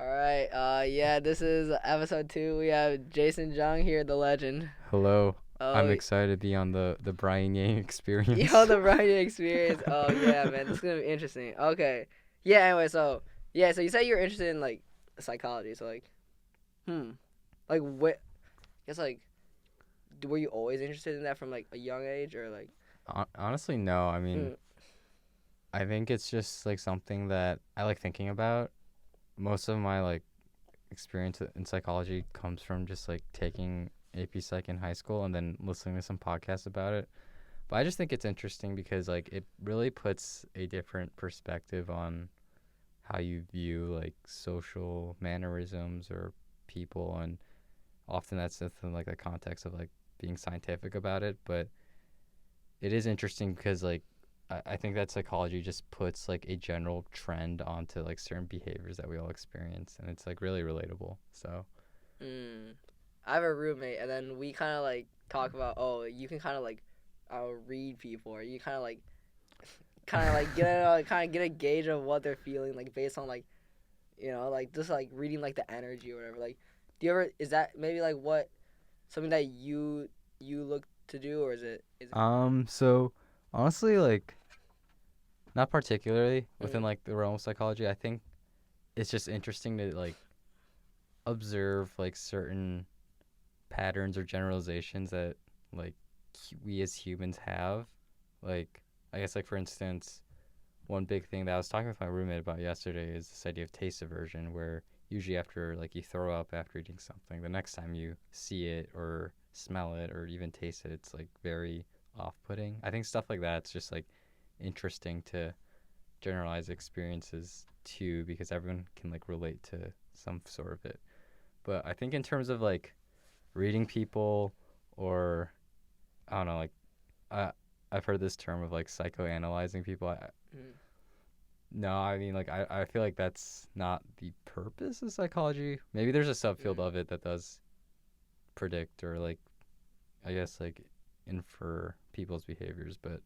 All right. Yeah, this is episode 2. We have Jason Jung here, the legend. Hello. I'm Oh, excited to be on the Brian Yang experience. the writing experience. Oh, yeah, man. This is going to be interesting. Okay. Yeah, anyway, so you said you were interested in, like, psychology. So, like, like, what, I guess, like, were you always interested in that from, like, a young age or, like, Honestly, no. I mean, mm, I think it's just like something that I like thinking about. Most of my like experience in psychology comes from just like taking AP Psych in high school and then listening to some podcasts about it. But I just think it's interesting because like it really puts a different perspective on how you view like social mannerisms or people, and often that's in like the context of like being scientific about it. But it is interesting because like I think that psychology just puts like a general trend onto like certain behaviors that we all experience, and it's like really relatable. So mm. I have a roommate, and then we kind of, like, talk about, oh, you can kind of, like, read people, or you kind of, like, get a gauge of what they're feeling, like, based on, like, like, just, like, reading, like, the energy or whatever. Like, is that maybe, like, what something that you look to do, or is it so honestly, like not particularly within mm, like the realm of psychology. I think it's just interesting to like observe like certain patterns or generalizations that like we as humans have. Like I guess like for instance, one big thing that I was talking with my roommate about yesterday is this idea of taste aversion, where usually after like you throw up after eating something, the next time you see it or smell it or even taste it, it's like very off-putting. I think stuff like that's just like interesting to generalize experiences too, because everyone can like relate to some sort of it. But I think in terms of like reading people, or I don't know, like uh, I've heard this term of like psychoanalyzing people. mm, No, I mean, like, I feel like that's not the purpose of psychology. Maybe there's a subfield mm. of it that does predict or, like, I guess, like, infer people's behaviors, but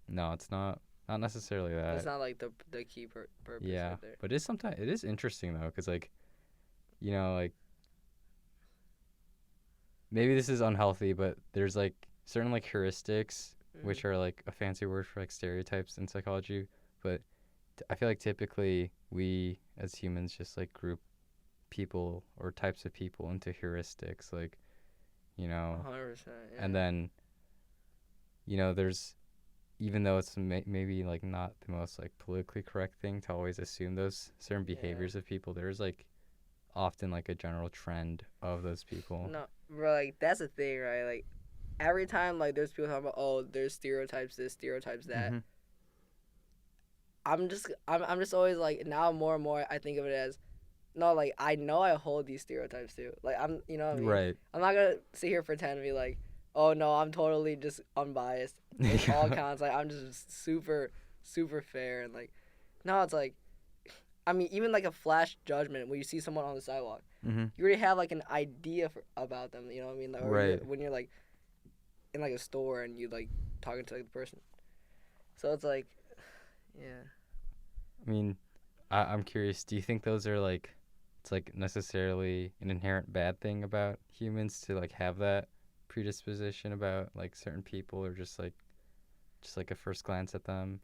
no, it's not necessarily That's that. not, like, the key purpose Yeah, right there. but it is interesting, though, because, like, like, maybe this is unhealthy, but there's, like, certain, like, heuristics, Mm. which are, like, a fancy word for, like, stereotypes in psychology, but I feel like typically we as humans just like group people or types of people into heuristics, like, you know, 100%, and yeah. then, there's, even though it's maybe like not the most like politically correct thing to always assume those certain Yeah. behaviors of people, there's like often like a general trend of those people. No, bro, like, that's the thing, right? Like, every time, like, there's people talking about, oh, there's stereotypes this, stereotypes that. Mm-hmm. I'm just always, like, now more and more I think of it as, no, like, I know I hold these stereotypes too. Like, you know what I mean? Right. I'm not gonna sit here pretend to be like, oh no, I'm totally just unbiased in all Yeah. counts. Like, I'm just super, super fair, and, like, no, it's like, I mean, even like a flash judgment when you see someone on the sidewalk, Mm-hmm. you already have, like, an idea about them. You know what I mean? Like, or Right. when you're, like, in, like, a store and you, like, talking to, like, the person. So it's like, yeah. I mean, I'm curious, do you think those are like, it's like necessarily an inherent bad thing about humans to like have that predisposition about like certain people, or just like a first glance at them?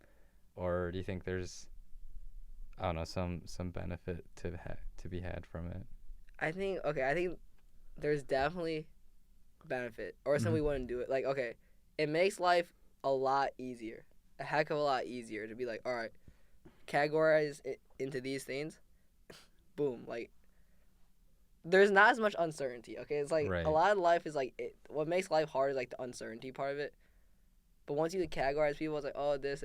Or do you think there's, I don't know, some benefit to be had from it? I think there's definitely benefit, or else Mm-hmm. we wouldn't do it. Like, okay, it makes life a lot easier, a heck of a lot easier to be like, all right, categorize it into these things. Boom, like, there's not as much uncertainty. Okay, it's like a Right. lot of life is like what makes life hard is like the uncertainty part of it. But once you categorize people, it's like, oh, this,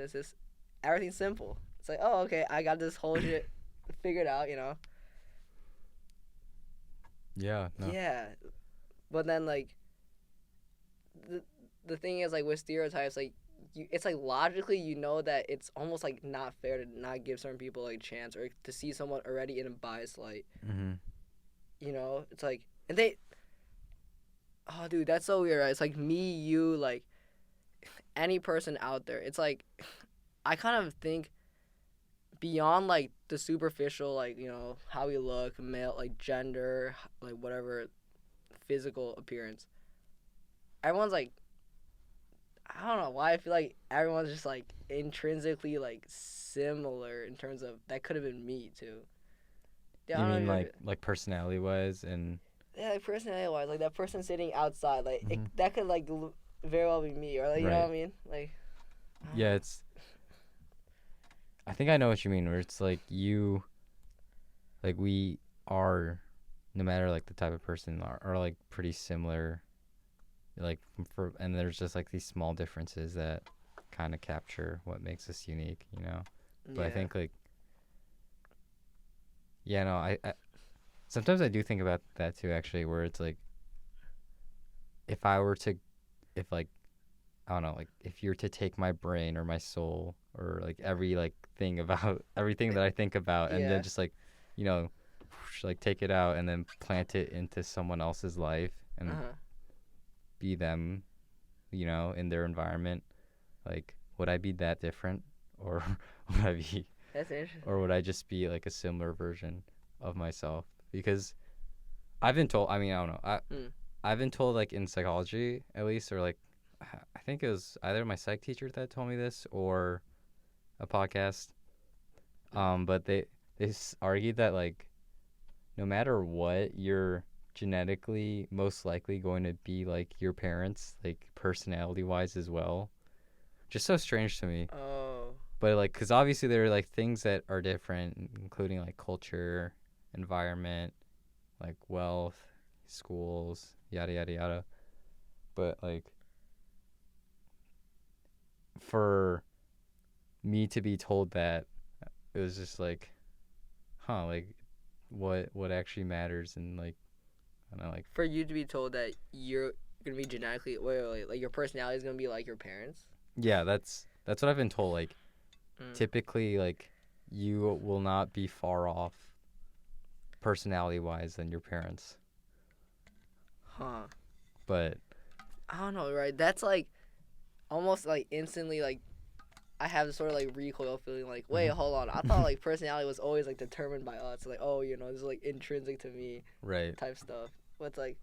everything's simple. It's like, oh, okay, I got this whole shit figured out. Yeah, no. Yeah, but then, like, the the thing is, like, with stereotypes, like, it's like logically you know that it's almost like not fair to not give certain people like a chance, or to see someone already in a biased light. Mm-hmm. It's like, and they, oh, dude, that's so weird, right? It's like me, you, like, any person out there. It's like, I kind of think beyond, like, the superficial, like, how we look, male, like gender, like whatever physical appearance. Everyone's like, I don't know why I feel like everyone's just like intrinsically like similar in terms of that could have been me too. Yeah, I You don't know mean if you like personality wise and yeah, like personality wise, like that person sitting outside, like Mhm. that could like very well be me, or like you know Right. what I mean, like I don't yeah, know. it's I think I know what you mean where it's like we are no matter like the type of person are like pretty similar like and there's just like these small differences that kind of capture what makes us unique, but I Yeah. think like yeah, no, I sometimes I do think about that too actually where it's like if I were to if like I don't know, like if you're to take my brain or my soul or like every like thing about everything that I think about and then Yeah. just like, you know, like take it out and then plant it into someone else's life Uh and huh. be them, in their environment, like would I be that different or would I be That's interesting. or would I just be like a similar version of myself? Because I've been told, I mean, I don't know. Mm. I've been told like in psychology at least or like I think it was either my psych teacher that told me this or a podcast. But they argued that like no matter what, you're genetically most likely going to be like your parents, like personality wise as well. Just so strange to me. Oh. But like, cause obviously there are like things that are different, including like culture, environment, like wealth, schools, yada yada yada. But like for me to be told that, it was just like, huh, like what actually matters and like I don't know, like For you to be told that you're gonna be genetically wait, like your personality is gonna be like your parents. yeah, that's what I've been told. Like Mm. typically, like you will not be far off personality wise than your parents. Huh. But I don't know, right? That's like almost like instantly like I have this sort of like recoil feeling like, wait, hold on. I thought like personality was always like determined by us. Like, oh, this is like intrinsic to me right, type stuff. But it's like,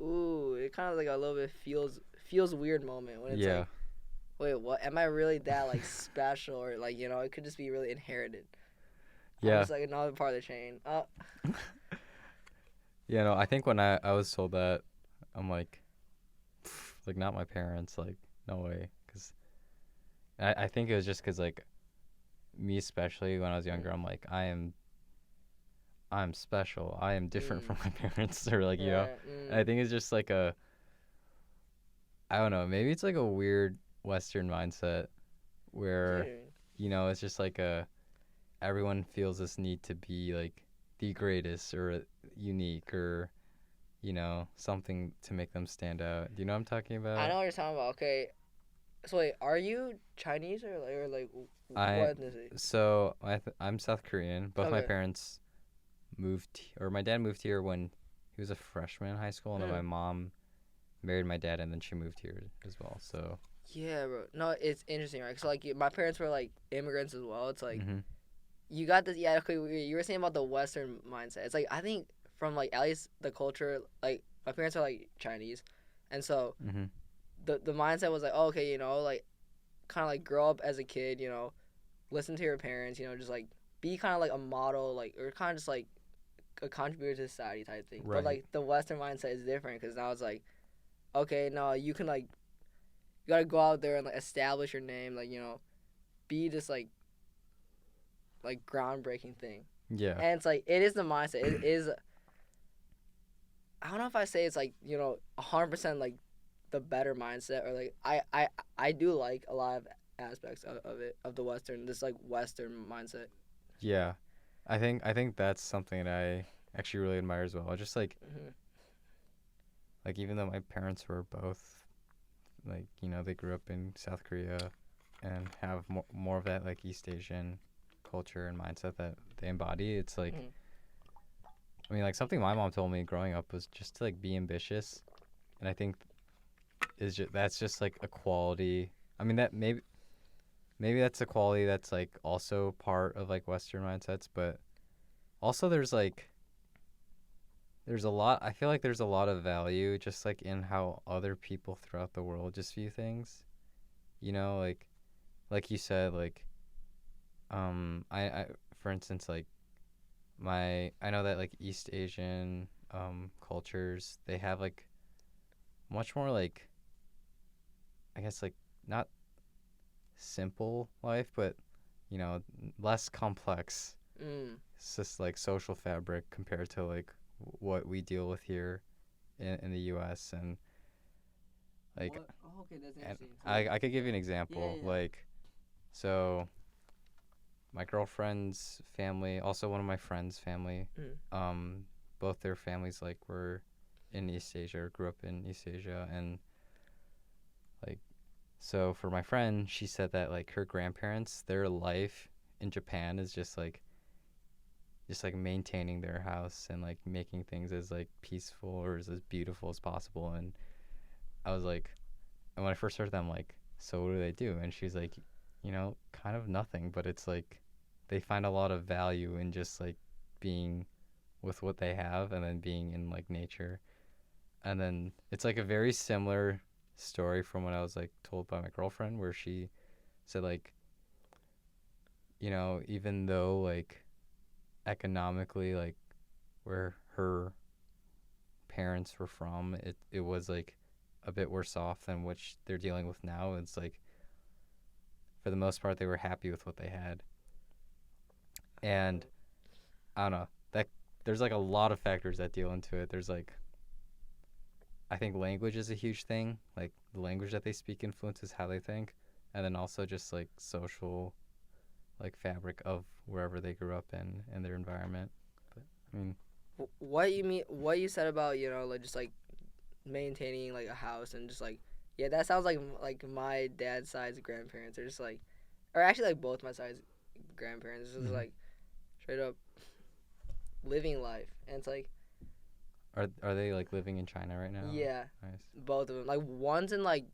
ooh, it kind of like a little bit feels weird moment when it's yeah, like, wait, what? Am I really that like special or like it could just be really inherited? I'm yeah, just like another part of the chain. yeah. No, I think when I was told that, I'm like not my parents, like no way, because I think it was just because like me especially when I was younger, I'm like I'm special. I am different from my parents, or like Right. And I think it's just like I don't know, maybe it's like a weird Western mindset where Dude. it's just like everyone feels this need to be like the greatest or unique or something to make them stand out. Do you know what I'm talking I about? know what you're talking about. Okay, so wait, are you Chinese or I what ethnicity? so I'm South Korean. Both my Okay. parents or my dad moved here when he was a freshman in high school, and then my Mm. mom married my dad, and then she moved here as well. So, Yeah, bro. No, it's interesting, right? So like, my parents were like immigrants as well. It's like hmm you got this. Yeah, okay. You were saying about the Western mindset. It's like I think from like at least the culture. Like my parents are like Chinese, and so hmm the mindset was like, oh, okay, like kind of like grow up as a kid, listen to your parents, just like be kind of like a model, like or kind of just like a contributor to society type thing. But right, like the Western mindset is different because now it's like, okay, no, you can like you gotta go out there and like establish your name, like be this like groundbreaking thing. yeah, And it's like it is the mindset. It is. I don't know if I say it's like 100% like the better mindset or like I do like a lot of aspects of it of the Western this like Western mindset. yeah. I think that's something that I actually really admire as well. Just Hmm. like even though my parents were both like they grew up in South Korea and have more of that like East Asian culture and mindset that they embody. It's like Hmm. I mean like something my mom told me growing up was just to like be ambitious, and I think that's just like a quality. I mean that maybe that's a quality that's like also part of like Western mindsets, but also there's a lot. I feel like there's a lot of value just like in how other people throughout the world just view things. You know, like you said, like I for instance, like I know that like East Asian cultures, they have like much more like, I guess, like not simple life, but you know, less complex. Mm. It's just like social fabric compared to like what we deal with here in the U.S. and like, What? Oh, okay, that's and interesting. So I could give you an yeah, example. yeah. Like, so my girlfriend's family, also one of my friends' family, Mm. um, both their families like were in East Asia or grew up in East Asia, and like, so for my friend, she said that like her grandparents, their life in Japan is just like maintaining their house and like making things as like peaceful or as beautiful as possible. And I was like, and when I first heard that, I'm like, so what do they do? And she's like, you know, kind of nothing, but it's like they find a lot of value in just like being with what they have and then being in like nature. And then it's like a very similar story from what I was like told by my girlfriend, where she said like, you know, even though like economically like where her parents were from, it was like a bit worse off than which they're dealing with now. It's like for the most part they were happy with what they had. And I don't know, that there's like a lot of factors that deal into it. There's like, I think language is a huge thing. Like the language that they speak influences how they think, and then also just like social like fabric of wherever they grew up in and their environment. But I mean, What you mean? What you said about like just like maintaining like a house and just like yeah, that sounds like my dad's side's grandparents are just like, or actually like both my side's grandparents just mhm. like straight up living life, and it's like Are they like living in China right now? yeah, Nice. both of them. Like one's in like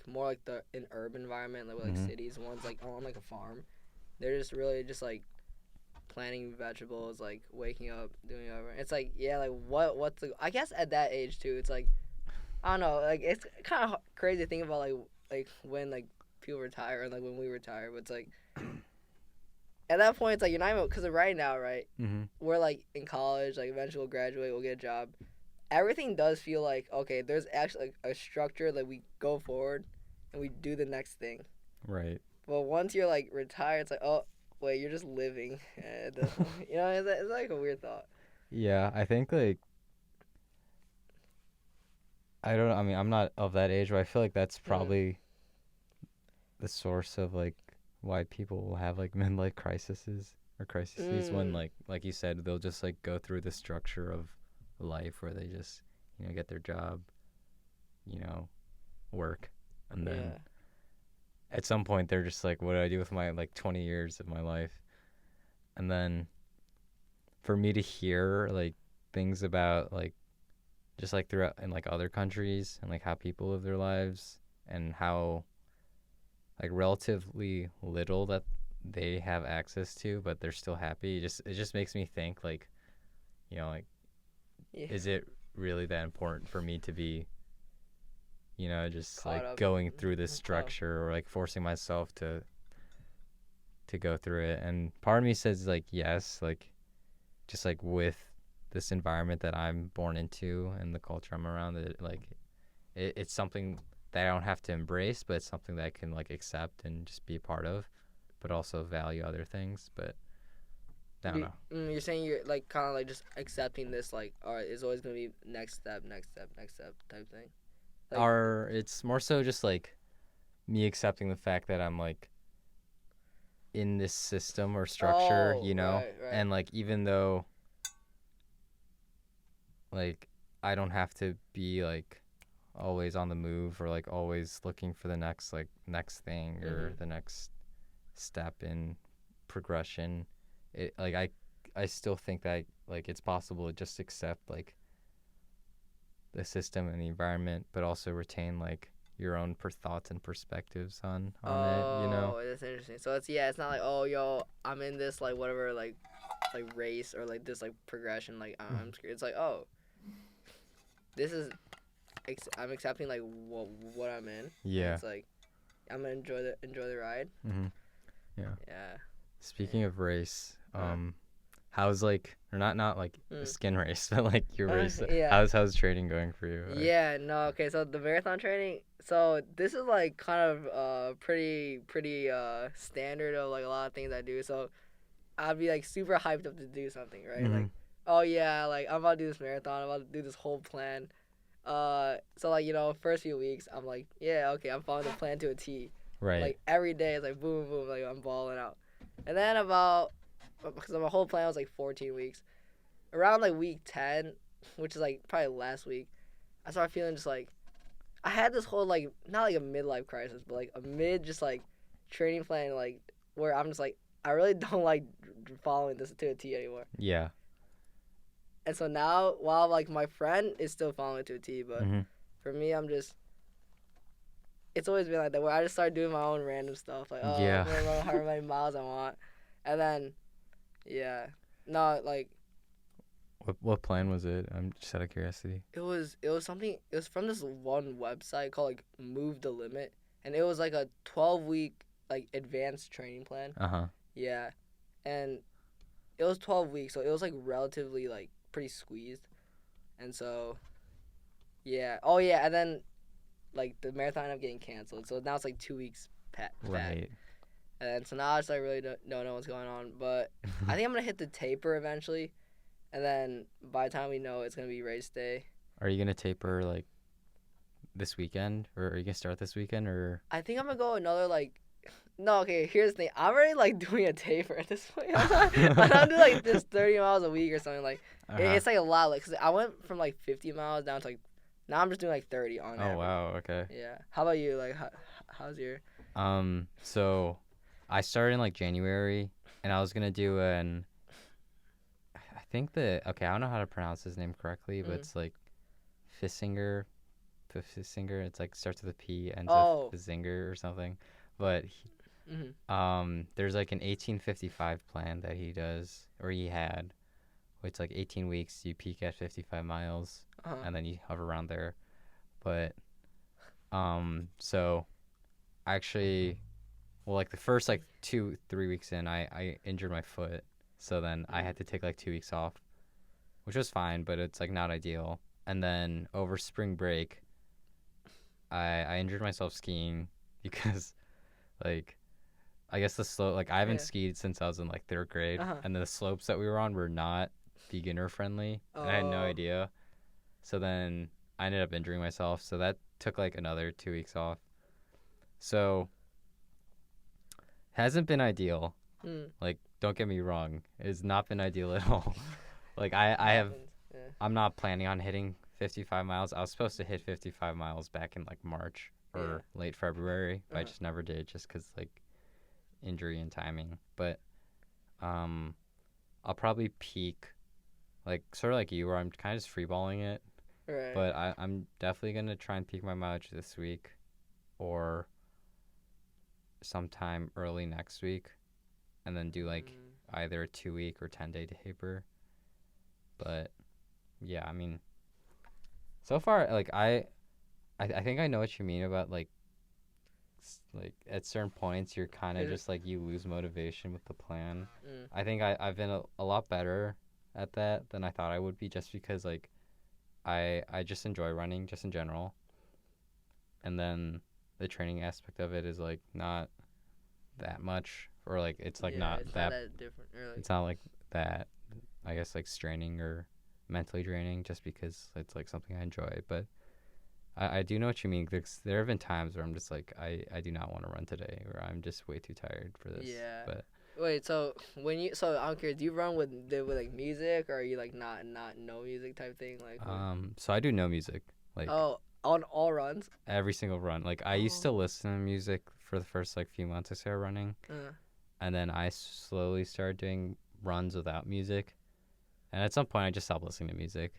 more like the in urban environment like Mhm. cities. One's like on like a farm. They're just really just like planting vegetables, like waking up, doing whatever. It's like yeah, like what's the I guess at that age too. It's like I don't know, like it's kind of crazy to think about like when like people retire and like when we retire, but it's like at that point it's like you're not even because right now right Mhm. we're like in college, like eventually we'll graduate, we'll get a job. Everything does feel like okay, there's actually like a structure that we go forward and we do the next thing. Right. But once you're like retired, it's like oh wait, you're just living. You know, it's like a weird thought. Yeah, I think like I don't know. I mean, I'm not of that age, but I feel like that's Mm. probably the source of like why people will have like midlife crises when Mm. like you said, they'll just like go through the structure of life where they just, you know, get their job, you know, work, and then Yeah. at some point they're just like, what do I do with my like 20 years of my life? And then for me to hear like things about like just like throughout in like other countries and like how people live their lives and how like relatively little that they have access to, but they're still happy. It just makes me think like, you know, like, Yeah. is it really that important for me to be, you know, just Caught like up going through in this stuff. structure or like forcing myself to go through it? And part of me says like yes, like just like with this environment that I'm born into and the culture I'm around, that like it's something that I don't have to embrace, but it's something that I can like accept and just be a part of, but also value other things. But I don't know. You're saying you're like kind of like just accepting this like all right, it's always gonna be next step, next step, next step type thing. Like Or it's more so just like me accepting the fact that I'm like in this system or structure, oh you know, right, right. and like even though like I don't have to be like always on the move or like always looking for the next thing or Mhm. the next step in progression. It like I still think that like it's possible to just accept like the system and the environment, but also retain like your own thoughts and perspectives on it, you know? Oh, that's interesting. So it's not like, oh, yo, I'm in this like whatever like race or like this like progression, like I'm scared. It's like, oh, this is I'm accepting like what I'm in. Yeah. It's like I'm gonna enjoy the ride. Mm-hmm. Yeah. Yeah. Speaking of race, how's like, or not like a skin race, but like your race? Yeah. How's training going for you? Yeah. No. Okay. So the marathon training. So this is like kind of pretty standard of like a lot of things I do. So I'd be like super hyped up to do something, right? Mm-hmm. Like, oh yeah, like I'm about to do this marathon. I'm about to do this whole plan. So like, you know, first few weeks, I'm like, yeah, okay, I'm following the plan to a T. Right. Like every day, it's like boom, boom, like I'm balling out. And then because my whole plan was like 14 weeks. Around like week 10, which is like probably last week, I started feeling just like, I had this whole like, not like a midlife crisis, but like a mid just like training plan, like where I'm just like, I really don't like following this to a T anymore. Yeah. And so now, while like my friend is still following it to a T, but for me, it's always been like that, where I just start doing my own random stuff, like, oh, Yeah. I'm gonna run however many miles I want, and then, yeah, no, like, What plan was it? I'm just out of curiosity. it was from this one website called like Move the Limit, and it was like a 12-week like advanced training plan. Yeah, and it was 12 weeks, so it was like relatively like pretty squeezed, and so, yeah. Oh yeah, and then like the marathon ended up getting canceled, so now it's like 2 weeks back. Right. And so now I just like really don't know what's going on, but I think I'm gonna hit the taper eventually, and then by the time we know, it's gonna be race day. Are you gonna taper like this weekend, or are you gonna start this weekend, or? I think I'm gonna go another like. No, okay. Here's the thing. I'm already like doing a taper at this point. I'm doing like just 30 miles a week or something. Like it's like a lot. Like, cause I went from like 50 miles down to like, now I'm just doing like 30 on average. Oh wow. Okay. Yeah. How about you? Like, how's your? So I started in like January, and I was gonna do I think I don't know how to pronounce his name correctly, but it's like Fissinger. It's like starts with a P, ends with Zinger or something. But there's like an 1855 plan that he does, or he had, which it's like 18 weeks. You peak at 55 miles, and then you hover around there. But so actually, well, like the first like 2-3 weeks in, I injured my foot, so then I had to take like 2 weeks off, which was fine, but it's like not ideal. And then over spring break, I injured myself skiing because, like, I guess the slope, like, I haven't skied since I was in like 3rd grade, and the slopes that we were on were not beginner friendly, and I had no idea. So then I ended up injuring myself, so that took like another 2 weeks off. So hasn't been ideal. Like, don't get me wrong, it's not been ideal at all. Like I'm not planning on hitting 55 miles. I was supposed to hit 55 miles back in like March or late February, but I just never did, just because like injury and timing. But I'll probably peak like sort of like you, where I'm kind of just freeballing it. Right. But I'm definitely gonna try and peak my mileage this week, or sometime early next week, and then do like either a 2-week or 10-day taper. But yeah, I mean, so far, like I think I know what you mean about like at certain points you're kind of just like you lose motivation with the plan. I think I've been a lot better at that than I thought I would be, just because like I just enjoy running just in general, and then the training aspect of it is like not that much, or like it's like not that different. Or, like, it's not like that, I guess, like straining or mentally draining, just because it's like something I enjoy. But I do know what you mean, because there have been times where I'm just like I do not want to run today, or I'm just way too tired for this. Yeah. But wait, so I'm curious, do you run with like music, or are you like not no music type thing, like? So I do no music, like on all runs. Every single run. Like I used to listen to music for the first like few months I started running, and then I slowly started doing runs without music, and at some point I just stopped listening to music.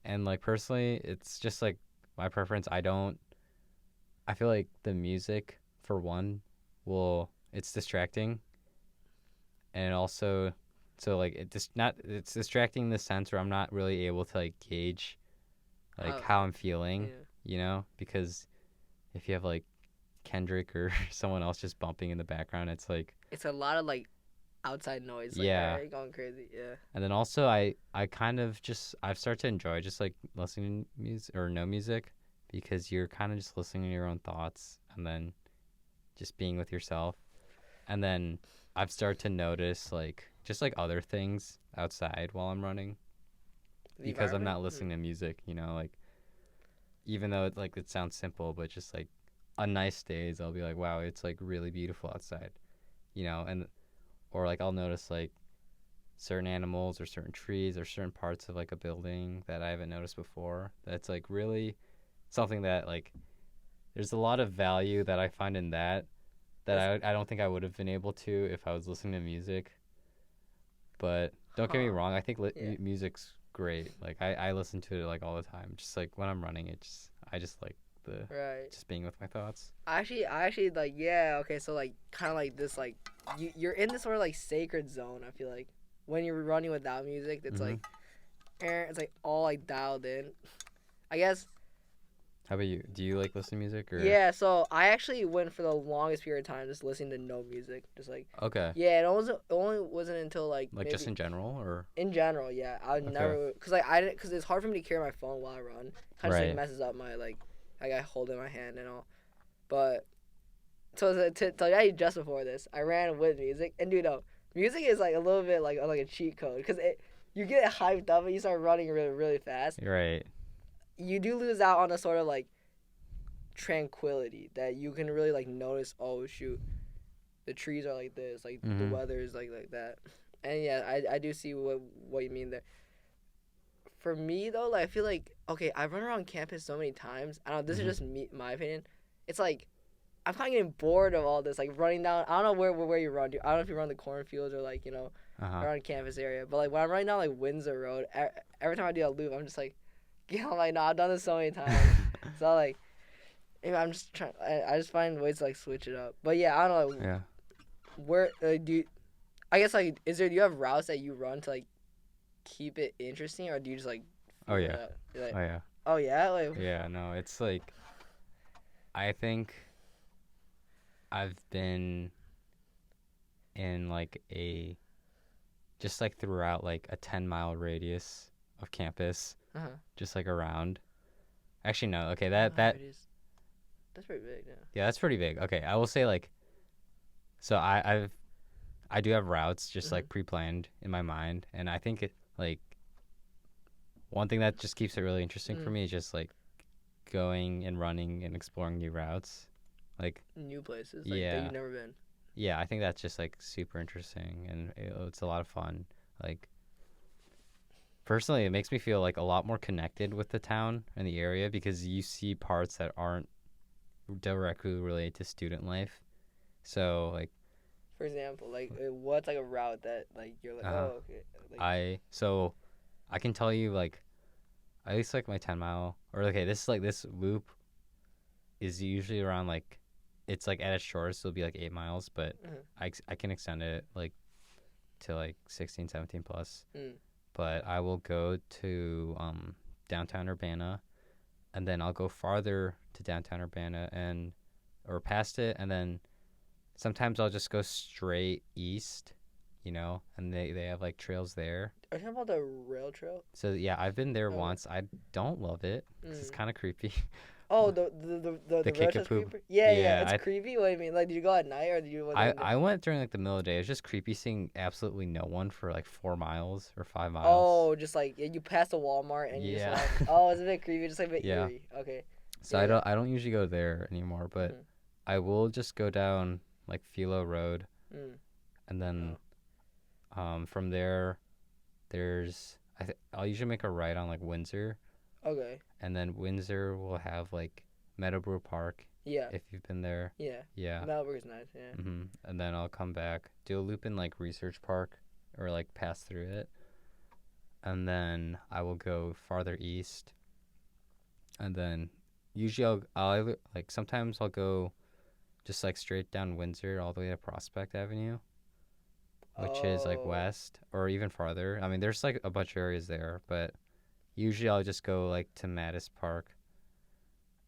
And like personally, it's just like my preference. I don't I feel like the music, for one, it's distracting, and also, so like it's distracting in the sense where I'm not really able to like gauge like how I'm feeling, because if you have like Kendrick or someone else just bumping in the background, it's like it's a lot of like outside noise. Like, yeah, alright, going crazy. Yeah. and then also I kind of just I've started to enjoy just like listening to music or no music because you're kind of just listening to your own thoughts and then just being with yourself. And then I've started to notice like just like other things outside while I'm running because I'm not listening to music, like even though it sounds simple, but just like on nice days I'll be like, wow, it's like really beautiful outside, and or like I'll notice like certain animals or certain trees or certain parts of like a building that I haven't noticed before. That's like really something that like there's a lot of value that I find in that I don't think I would have been able to if I was listening to music. But don't get me wrong, I think music's great. Like I listen to it like all the time. Just like when I'm running, I just like the just being with my thoughts. I actually like okay, so like kind of like this like you're in this sort of like sacred zone. I feel like when you're running without music, it's like it's like all like dialed in. I guess. How about you? Do you like listen to music or? Yeah, so I actually went for the longest period of time just listening to no music, just like. Okay. Yeah, it only wasn't until like. Like just in general, or. In general, yeah, I would never because it's hard for me to carry my phone while I run. Kind of like messes up my like I hold in my hand and all, but. So to tell you just before this, I ran with music, and dude, music is like a little bit like a cheat code because you get hyped up and you start running really really fast. Right. You do lose out on a sort of like tranquility that you can really like notice. Oh shoot, the trees are like this, like the weather is like that, and yeah, I do see what you mean there. For me though, like I feel like okay, I've run around campus so many times. I don't know. This is just my opinion. It's like I'm kind of getting bored of all this, like running down. I don't know where you run. I don't know if you run the cornfields or like around campus area. But like when I'm running down like Windsor Road, every time I do a loop, I'm just like. Yeah, I'm like, no, I've done this so many times. So, like, I'm just trying, I just find ways to, like, switch it up. But, yeah, I don't know. Yeah. Where, I guess, like, do you have routes that you run to, like, keep it interesting? Or do you just, like, oh, yeah. Like, oh, yeah. Oh, yeah? Like, yeah, no, it's, like, I think I've been in, like, just, like, throughout, like, a 10-mile radius of campus. Just like around. Actually, no. Okay, that's pretty big. Yeah. Yeah, that's pretty big. Okay, I will say like. So I do have routes just like pre-planned in my mind, and I think it like. One thing that just keeps it really interesting for me is just like, going and running and exploring new routes, like new places. Like, that you've never been. Yeah, I think that's just like super interesting, and it's a lot of fun. Like. Personally, it makes me feel like a lot more connected with the town and the area because you see parts that aren't directly related to student life. So, like, for example, like what's like a route that like you're like, oh, okay. Like, I can tell you like, at least like my 10-mile or okay, this loop is usually around like, it's like at its shortest it'll be like 8 miles, but I can extend it like to like 16, 17 plus. But I will go to downtown Urbana, and then I'll go farther to downtown Urbana or past it, and then sometimes I'll just go straight east, and they have like trails there. Are you talking about the rail trail? So yeah, I've been there once. I don't love it because it's kind of creepy. Oh, the Kickapoo. Yeah, it's creepy. What do you mean? Like, did you go at night or did you? I went during like the middle of the day. It's just creepy seeing absolutely no one for like 4 miles or 5 miles. Oh, just like you pass the Walmart and you just like, oh, it's a bit creepy, just like a bit eerie. Okay. So I don't usually go there anymore, but I will just go down like Philo Road, and then from there, I'll usually make a right on like Windsor. Okay. And then Windsor will have like Meadowbrook Park. Yeah. If you've been there. Yeah. Yeah. Meadowbrook's nice. Yeah. And then I'll come back, do a loop in like Research Park, or like pass through it, and then I will go farther east, and then usually like sometimes I'll go just like straight down Windsor all the way to Prospect Avenue, which is like Oh. west or even farther. I mean, there's like a bunch of areas there, but usually I'll just go like to Mattis Park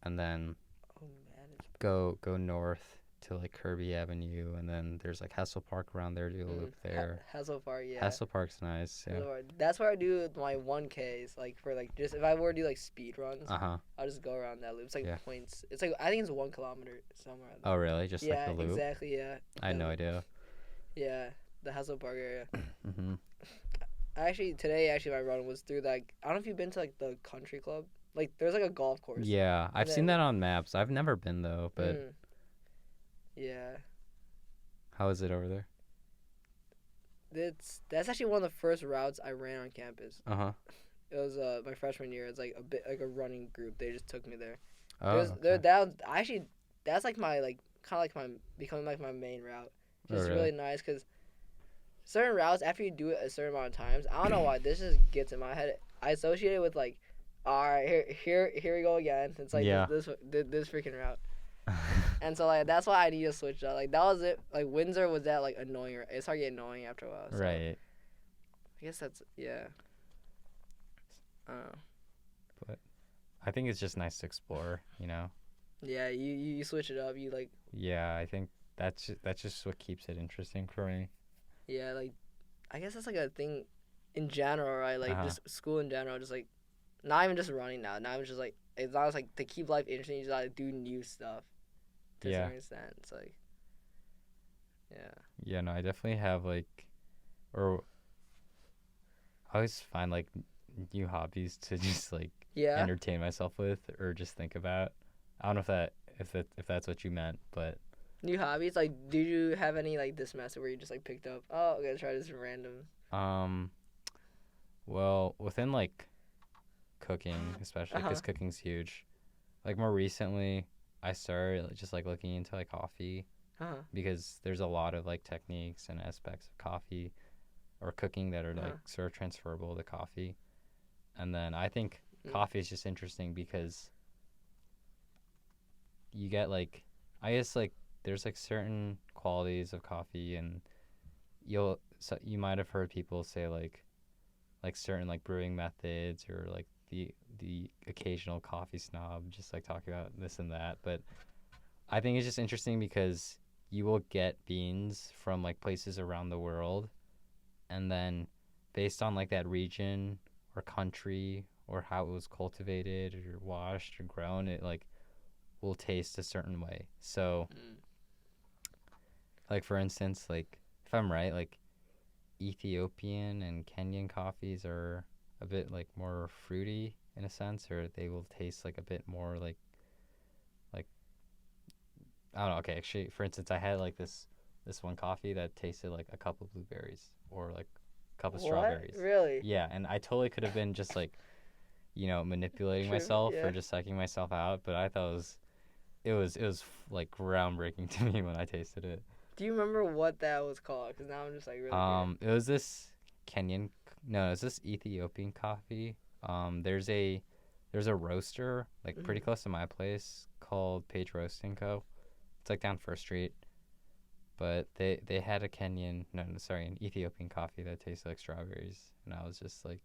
and then Oh man, it's go north to like Kirby Avenue, and then there's like Hessel Park around there. Do a loop there. Hassel Park, yeah. Hessel Park's nice. Yeah. Hassel Park. That's where I do my 1Ks. Like for like just if I were to do like speed runs, Uh huh. I'll just go around that loop. It's like Yeah. points. It's like I think it's 1 kilometer somewhere. Oh really? Just Yeah, like the loop? exactly. Yeah. I had no idea. Yeah, the Hassel Park area. Hmm. Today my run was through like I don't know if you've been to like the country club. Like there's like a golf course. Yeah, I've And seen then- that on maps. I've never been though, but Mm. Yeah. how is it over there? That's actually one of the first routes I ran on campus. Uh huh. It was my freshman year. It's like a bit like a running group. They just took me there. Oh, They're down. Actually, that's like my like kind of like my becoming like my main route. Oh, Just really? really nice because certain routes after you do it a certain amount of times, I don't know why this just gets in my head. I associate it with like, all right, here we go again. It's like Yeah. this freaking route. And so like that's why I need to switch up. Like that was it. Like Windsor was that like annoying. It started getting annoying after a while. So Right. I guess that's yeah. But I think it's just nice to explore, you know? Yeah, you switch it up. You like Yeah, I think that's just what keeps it interesting for me. yeah like I guess that's like a thing in general, right? Like Uh-huh. just school in general, just like not even just running now. Now it's just like it's not like to keep life interesting. You just gotta do new stuff to a Yeah. certain extent. It's like yeah. Yeah, no, I definitely have like, or I always find like new hobbies to just like Yeah. entertain myself with or just think about. I don't know if that's what you meant, but New hobbies? Like, did you have any like this semester where you just like picked up? Oh, okay, try this random. well, within like cooking, especially because Uh-huh. cooking's huge. Like more recently, I started just like looking into like coffee Uh-huh. because there's a lot of like techniques and aspects of coffee or cooking that are like Uh-huh. sort of transferable to coffee. And then I think Mm. coffee is just interesting because you get like, I guess like there's like certain qualities of coffee, and you might have heard people say like certain like brewing methods, or like the occasional coffee snob just like talking about this and that. But I think it's just interesting because you will get beans from like places around the world, and then based on like that region or country or how it was cultivated or washed or grown, it like will taste a certain way. So Mm. like for instance, like if I'm right, like Ethiopian and Kenyan coffees are a bit like more fruity in a sense, or they will taste like a bit more like I don't know. Okay, actually, for instance, I had like this one coffee that tasted like a cup of blueberries or like a cup of strawberries. Really? Yeah, and I totally could have been just like, manipulating True, myself yeah. or just psyching myself out, but I thought it was like groundbreaking to me when I tasted it. Do you remember what that was called? Because now I'm just like really. Curious. It was this no, it's this Ethiopian coffee. There's a roaster like pretty Mhm. close to my place called Page Roasting Co. It's like down First Street, but they had a an Ethiopian coffee that tasted like strawberries, and I was just like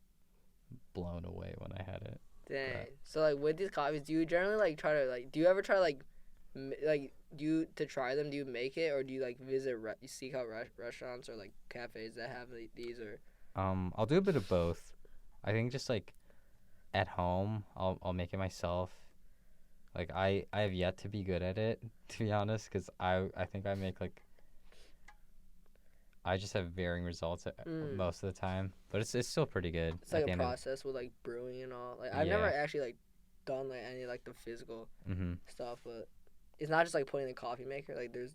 blown away when I had it. Dang. Right. So like with these coffees, do you generally like try to like? Do you ever try like, do you to try them? Do you make it, or do you like you seek out restaurants or like cafes that have these or? I'll do a bit of both. I think just like at home, I'll make it myself. Like I have yet to be good at it, to be honest, because I think I make like I just have varying results Mm. most of the time, but it's still pretty good. It's like a process with like brewing and all. Like I've never actually like done like any like the physical Mm-hmm. stuff, but it's not just like putting in the coffee maker. Like there's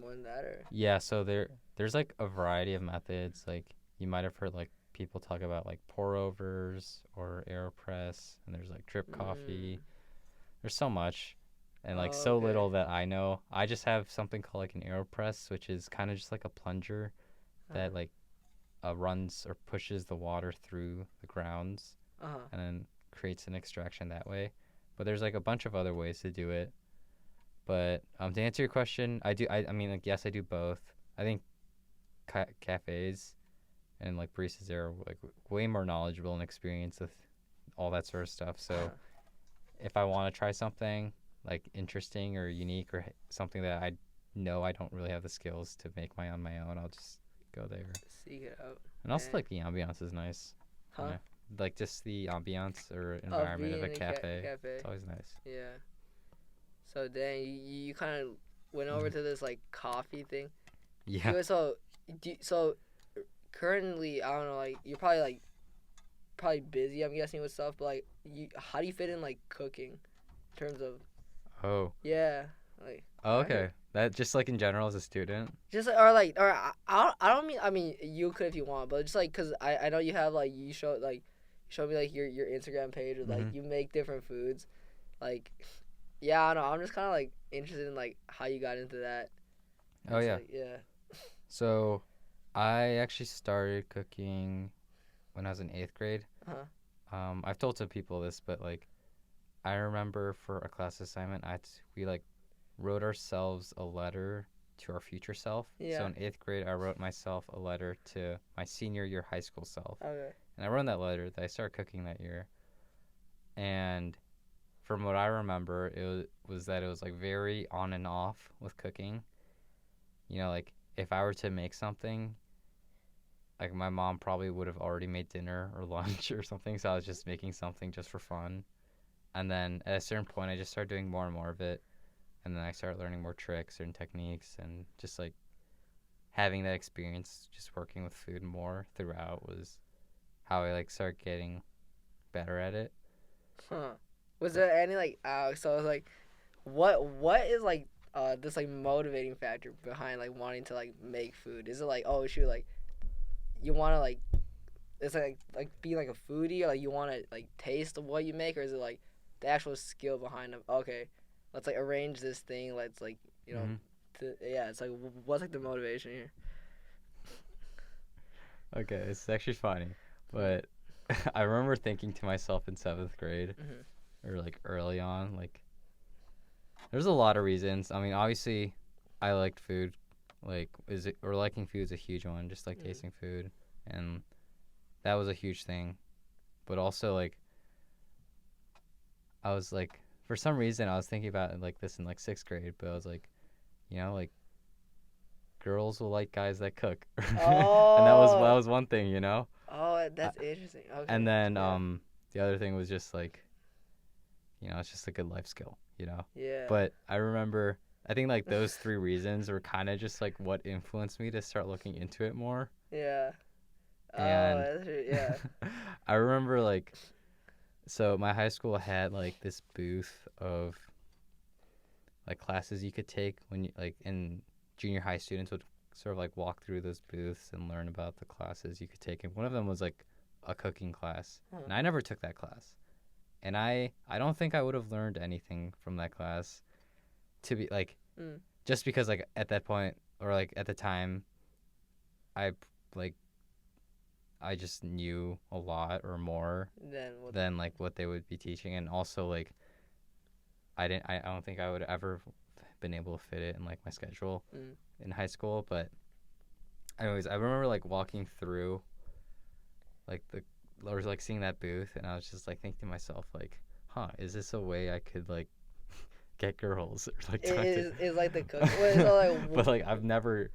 more than that, or. Yeah, so there's like a variety of methods. Like you might have heard like people talk about like pour overs or AeroPress, and there's like drip coffee. Mm. There's so much, and like Oh, so okay. little that I know. I just have something called like an AeroPress, which is kind of just like a plunger that like runs or pushes the water through the grounds Uh huh. and then creates an extraction that way. but there's like a bunch of other ways to do it. But to answer your question, I mean, like, yes, I do both. I think cafes and like baristas are like way more knowledgeable and experienced with all that sort of stuff. So if I want to try something like interesting or unique or something that I know I don't really have the skills to make on my own, I'll just go there. Seek it out. And also, like, the ambiance is nice. Huh? You know? Like, just the ambiance or environment of a cafe. It's always nice. Yeah. So then you kind of went over to this like coffee thing. Yeah. So currently, I don't know, like you're probably busy, I'm guessing, with stuff. But like, how do you fit in like cooking, in terms of? Oh. Yeah. Like. Oh, okay. That just like in general as a student. Just or I don't mean, I mean, you could if you want, but just like, cause I know you have like you show me like your Instagram page with like you make different foods, like. Yeah, I don't know. I'm just kind of like interested in like how you got into that. Oh yeah. Like, yeah. So, I actually started cooking when I was in 8th grade. I've told some people this, but like, I remember for a class assignment, we like wrote ourselves a letter to our future self. Yeah. So in 8th grade, I wrote myself a letter to my senior year high school self. Okay. And I wrote in that letter that I started cooking that year. And from what I remember, it was that it was like very on and off with cooking. You know, like if I were to make something, like my mom probably would have already made dinner or lunch or something. So I was just making something just for fun. And then at a certain point, I just started doing more and more of it. And then I started learning more tricks and techniques, and just like having that experience, just working with food more throughout, was how I like started getting better at it. Huh. Was there any like so I was like, what is like this like motivating factor behind like wanting to like make food? Is it like, oh shoot, like you want to like, it's like being like a foodie, or like you want to like taste what you make, or is it like the actual skill behind them? Okay, let's like arrange this thing. Let's like, you know, yeah. It's like, what's like the motivation here? Okay, it's actually funny, but I remember thinking to myself in 7th grade, or like early on, like there's a lot of reasons. I mean, obviously, I liked food. Like, liking food is a huge one. Just like tasting food, and that was a huge thing. But also, like, I was like, for some reason, I was thinking about it like this in like 6th grade. But I was like, you know, like, girls will like guys that cook, Oh. and that was one thing, you know. Oh, that's interesting. Okay. And then the other thing was just like, you know, it's just a good life skill, you know. Yeah. But I remember, I think like those 3 reasons were kind of just like what influenced me to start looking into it more. Yeah. And that's true. Yeah. I remember like, so my high school had like this booth of like classes you could take when you like in junior high. Students would sort of like walk through those booths and learn about the classes you could take. And one of them was like a cooking class. And I never took that class. And I don't think I would have learned anything from that class, to be like, just because like at that point, or like at the time, I just knew a lot or more than like what they would be teaching. And also like I don't think I would ever been able to fit it in like my schedule in high school. But anyways, I remember like walking through like or like seeing that booth, and I was just like thinking to myself like, is this a way I could like get girls, or like is like the cook. But like I've never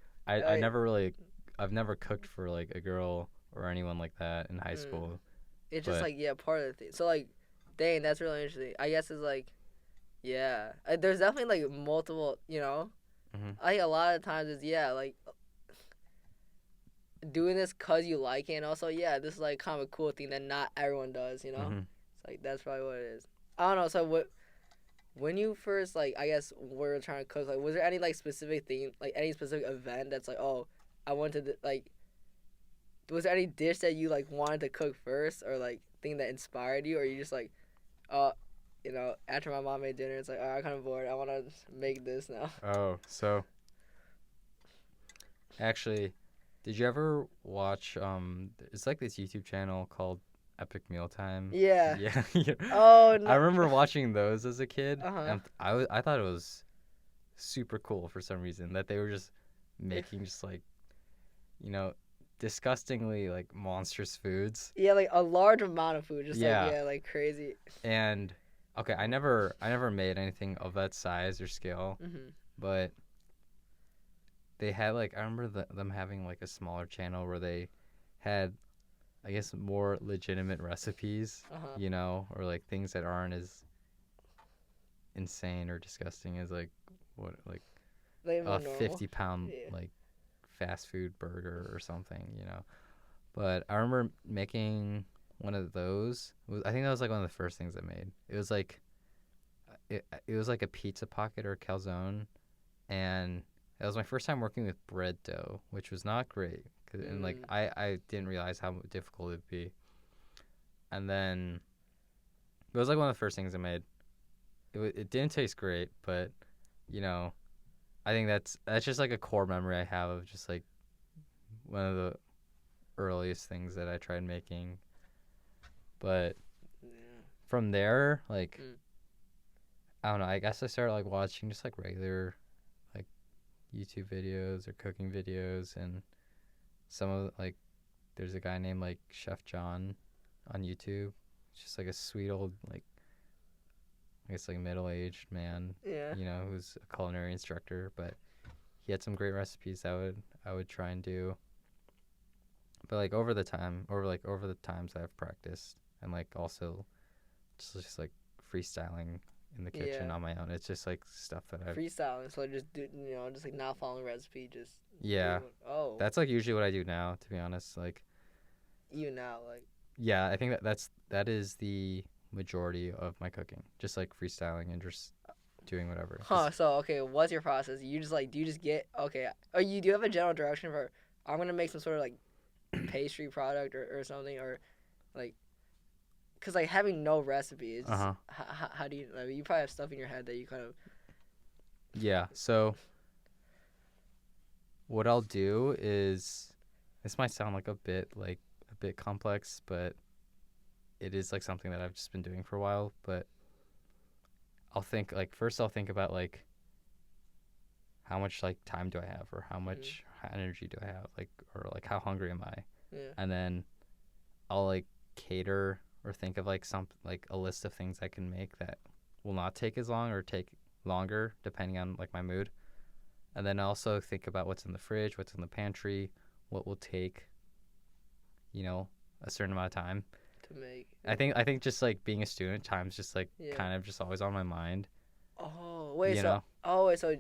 cooked for like a girl or anyone like that in high school. It's just like, yeah, part of the thing. So like, dang, that's really interesting. I guess it's like, yeah, there's definitely like multiple, you know, I think a lot of times it's, yeah, like doing this cause you like it, and also, yeah, this is like kind of a cool thing that not everyone does, you know. It's like, that's probably what it is. I don't know. So when you first, like, I guess were trying to cook, like, was there any like specific thing, like any specific event that's like, oh, I wanted to like, was there any dish that you like wanted to cook first, or like thing that inspired you, or you just like, you know, after my mom made dinner, it's like, I'm kind of bored, I want to make this now. Oh, so actually, did you ever watch it's like this YouTube channel called Epic Mealtime. Yeah. Yeah. Oh no. I remember watching those as a kid, Uh-huh. and I thought it was super cool for some reason that they were just making just like, you know, disgustingly like monstrous foods. Yeah, like a large amount of food, just like Yeah. yeah, like crazy. And okay, I never made anything of that size or scale, Mhm. but they had like I remember them having like a smaller channel where they had I guess more legitimate recipes, Uh-huh. or like things that aren't as insane or disgusting as like what like Like more a normal. 50-pound Yeah. like fast food burger or something. But I remember making one of those. I think that was like one of the first things I made. It was like a pizza pocket or a calzone, and it was my first time working with bread dough, which was not great. And like Mm. I didn't realize how difficult it'd be. And then it was like one of the first things I made. It didn't taste great, but you know, I think that's just like a core memory I have of just like one of the earliest things that I tried making. But Yeah. from there, like Mm. I don't know, I guess I started like watching just like regular like YouTube videos or cooking videos, and some of like there's a guy named like Chef John on YouTube. It's just like a sweet old like I guess like middle-aged man, Yeah. who's a culinary instructor, but he had some great recipes I would try and do. But like over the times I've practiced and like also just like freestyling in the kitchen Yeah. on my own. It's just like stuff that I've Freestyling, so just do just like not following recipe, just yeah. doing oh, That's like usually what I do now, to be honest. Like even now, like yeah, I think that is the majority of my cooking. Just like freestyling and just doing whatever. huh. So okay, what's your process? You just like do you just get okay? Oh, you do have a general direction for I'm gonna make some sort of like pastry product or something or like because like having no recipe is just Uh-huh. how do you I mean, you probably have stuff in your head that you kind of Yeah. So what I'll do is this might sound like a bit complex, but it is like something that I've just been doing for a while, but I'll think about like how much like time do I have or how much energy do I have like or like how hungry am I? yeah And then I'll like cater or think of like some like a list of things I can make that will not take as long or take longer depending on like my mood. And then I also think about what's in the fridge, what's in the pantry, what will take, a certain amount of time. to make I think just like being a student, time's just like yeah. kind of just always on my mind. Oh wait, You so know?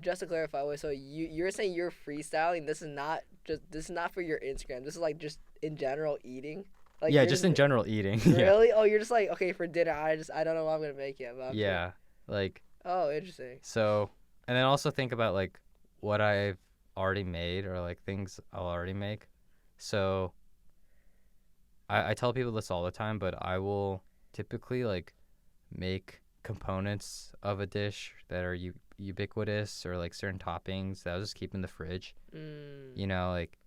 just to clarify, wait, so you're saying you're freestyling? This is not for your Instagram. This is like just in general eating. Like Yeah, you're just in general eating. Yeah. really? Oh, you're just like okay for dinner. I don't know what I'm gonna make yet, but I'm sure. Yeah. Like Oh, interesting. so and then also think about like what I've already made or like things I'll already make. So I tell people this all the time, but I will typically like make components of a dish that are ubiquitous or like certain toppings that I'll just keep in the fridge. Mm. Like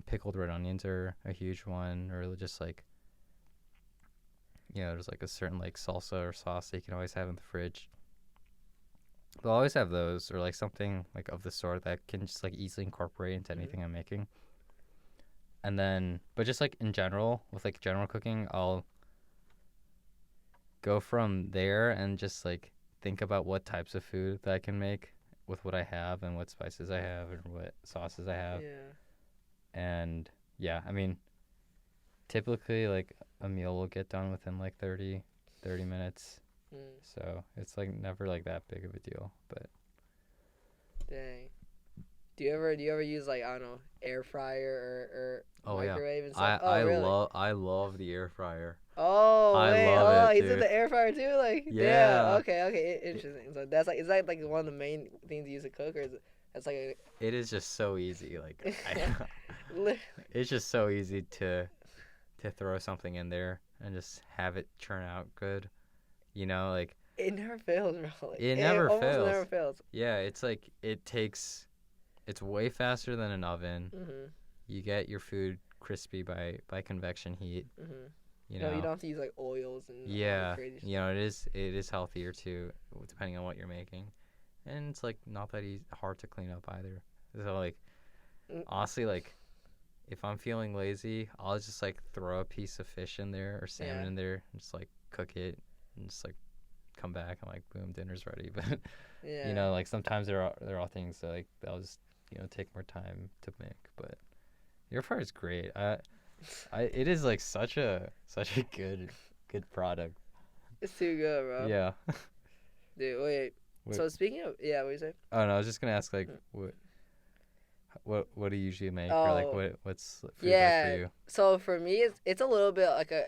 pickled red onions are a huge one, or just like there's like a certain like salsa or sauce that you can always have in the fridge. But I'll always have those or like something like of the sort that can just like easily incorporate into anything I'm making. And then, but just like in general, with like general cooking, I'll go from there and just like think about what types of food that I can make with what I have and what spices I have and what sauces I have. Yeah. And yeah, I mean, typically like a meal will get done within like 30 minutes. Mm. So it's like never like that big of a deal, but Dang. Do you ever use like I don't know air fryer or oh yeah, microwave and stuff? Oh really? I love the air fryer. Oh I wait, love oh it, he's in dude. the air fryer too. Like Yeah. damn. Okay, interesting. So that's like is that like one of the main things you use to cook, or is it that's like a It is just so easy. Like Li- it's just so easy to throw something in there and just have it turn out good. Like it never fails, bro. Like, it never almost fails. never fails. Yeah, it's like it's way faster than an oven. Mhm. You get your food crispy by convection heat. Mhm. You You know, know. you don't have to use like oils and all that Yeah, crazy you stuff. know, it is healthier too, depending on what you're making, and it's like not that hard to clean up either. So like Mm, honestly, like if I'm feeling lazy, I'll just like throw a piece of fish in there or salmon yeah, in there, and just like cook it, and just like come back and like boom, dinner's ready. But you yeah. know, like sometimes there are things that like I'll just take more time to make. But your part is great. It is like such a good product. It's too good, bro. Yeah. Dude, wait. Wait, So speaking of, yeah, what you say? oh no, I was just gonna ask like Mm. what do you usually make, or like Oh, what's food like for yeah. you? So for me, it's a little bit like a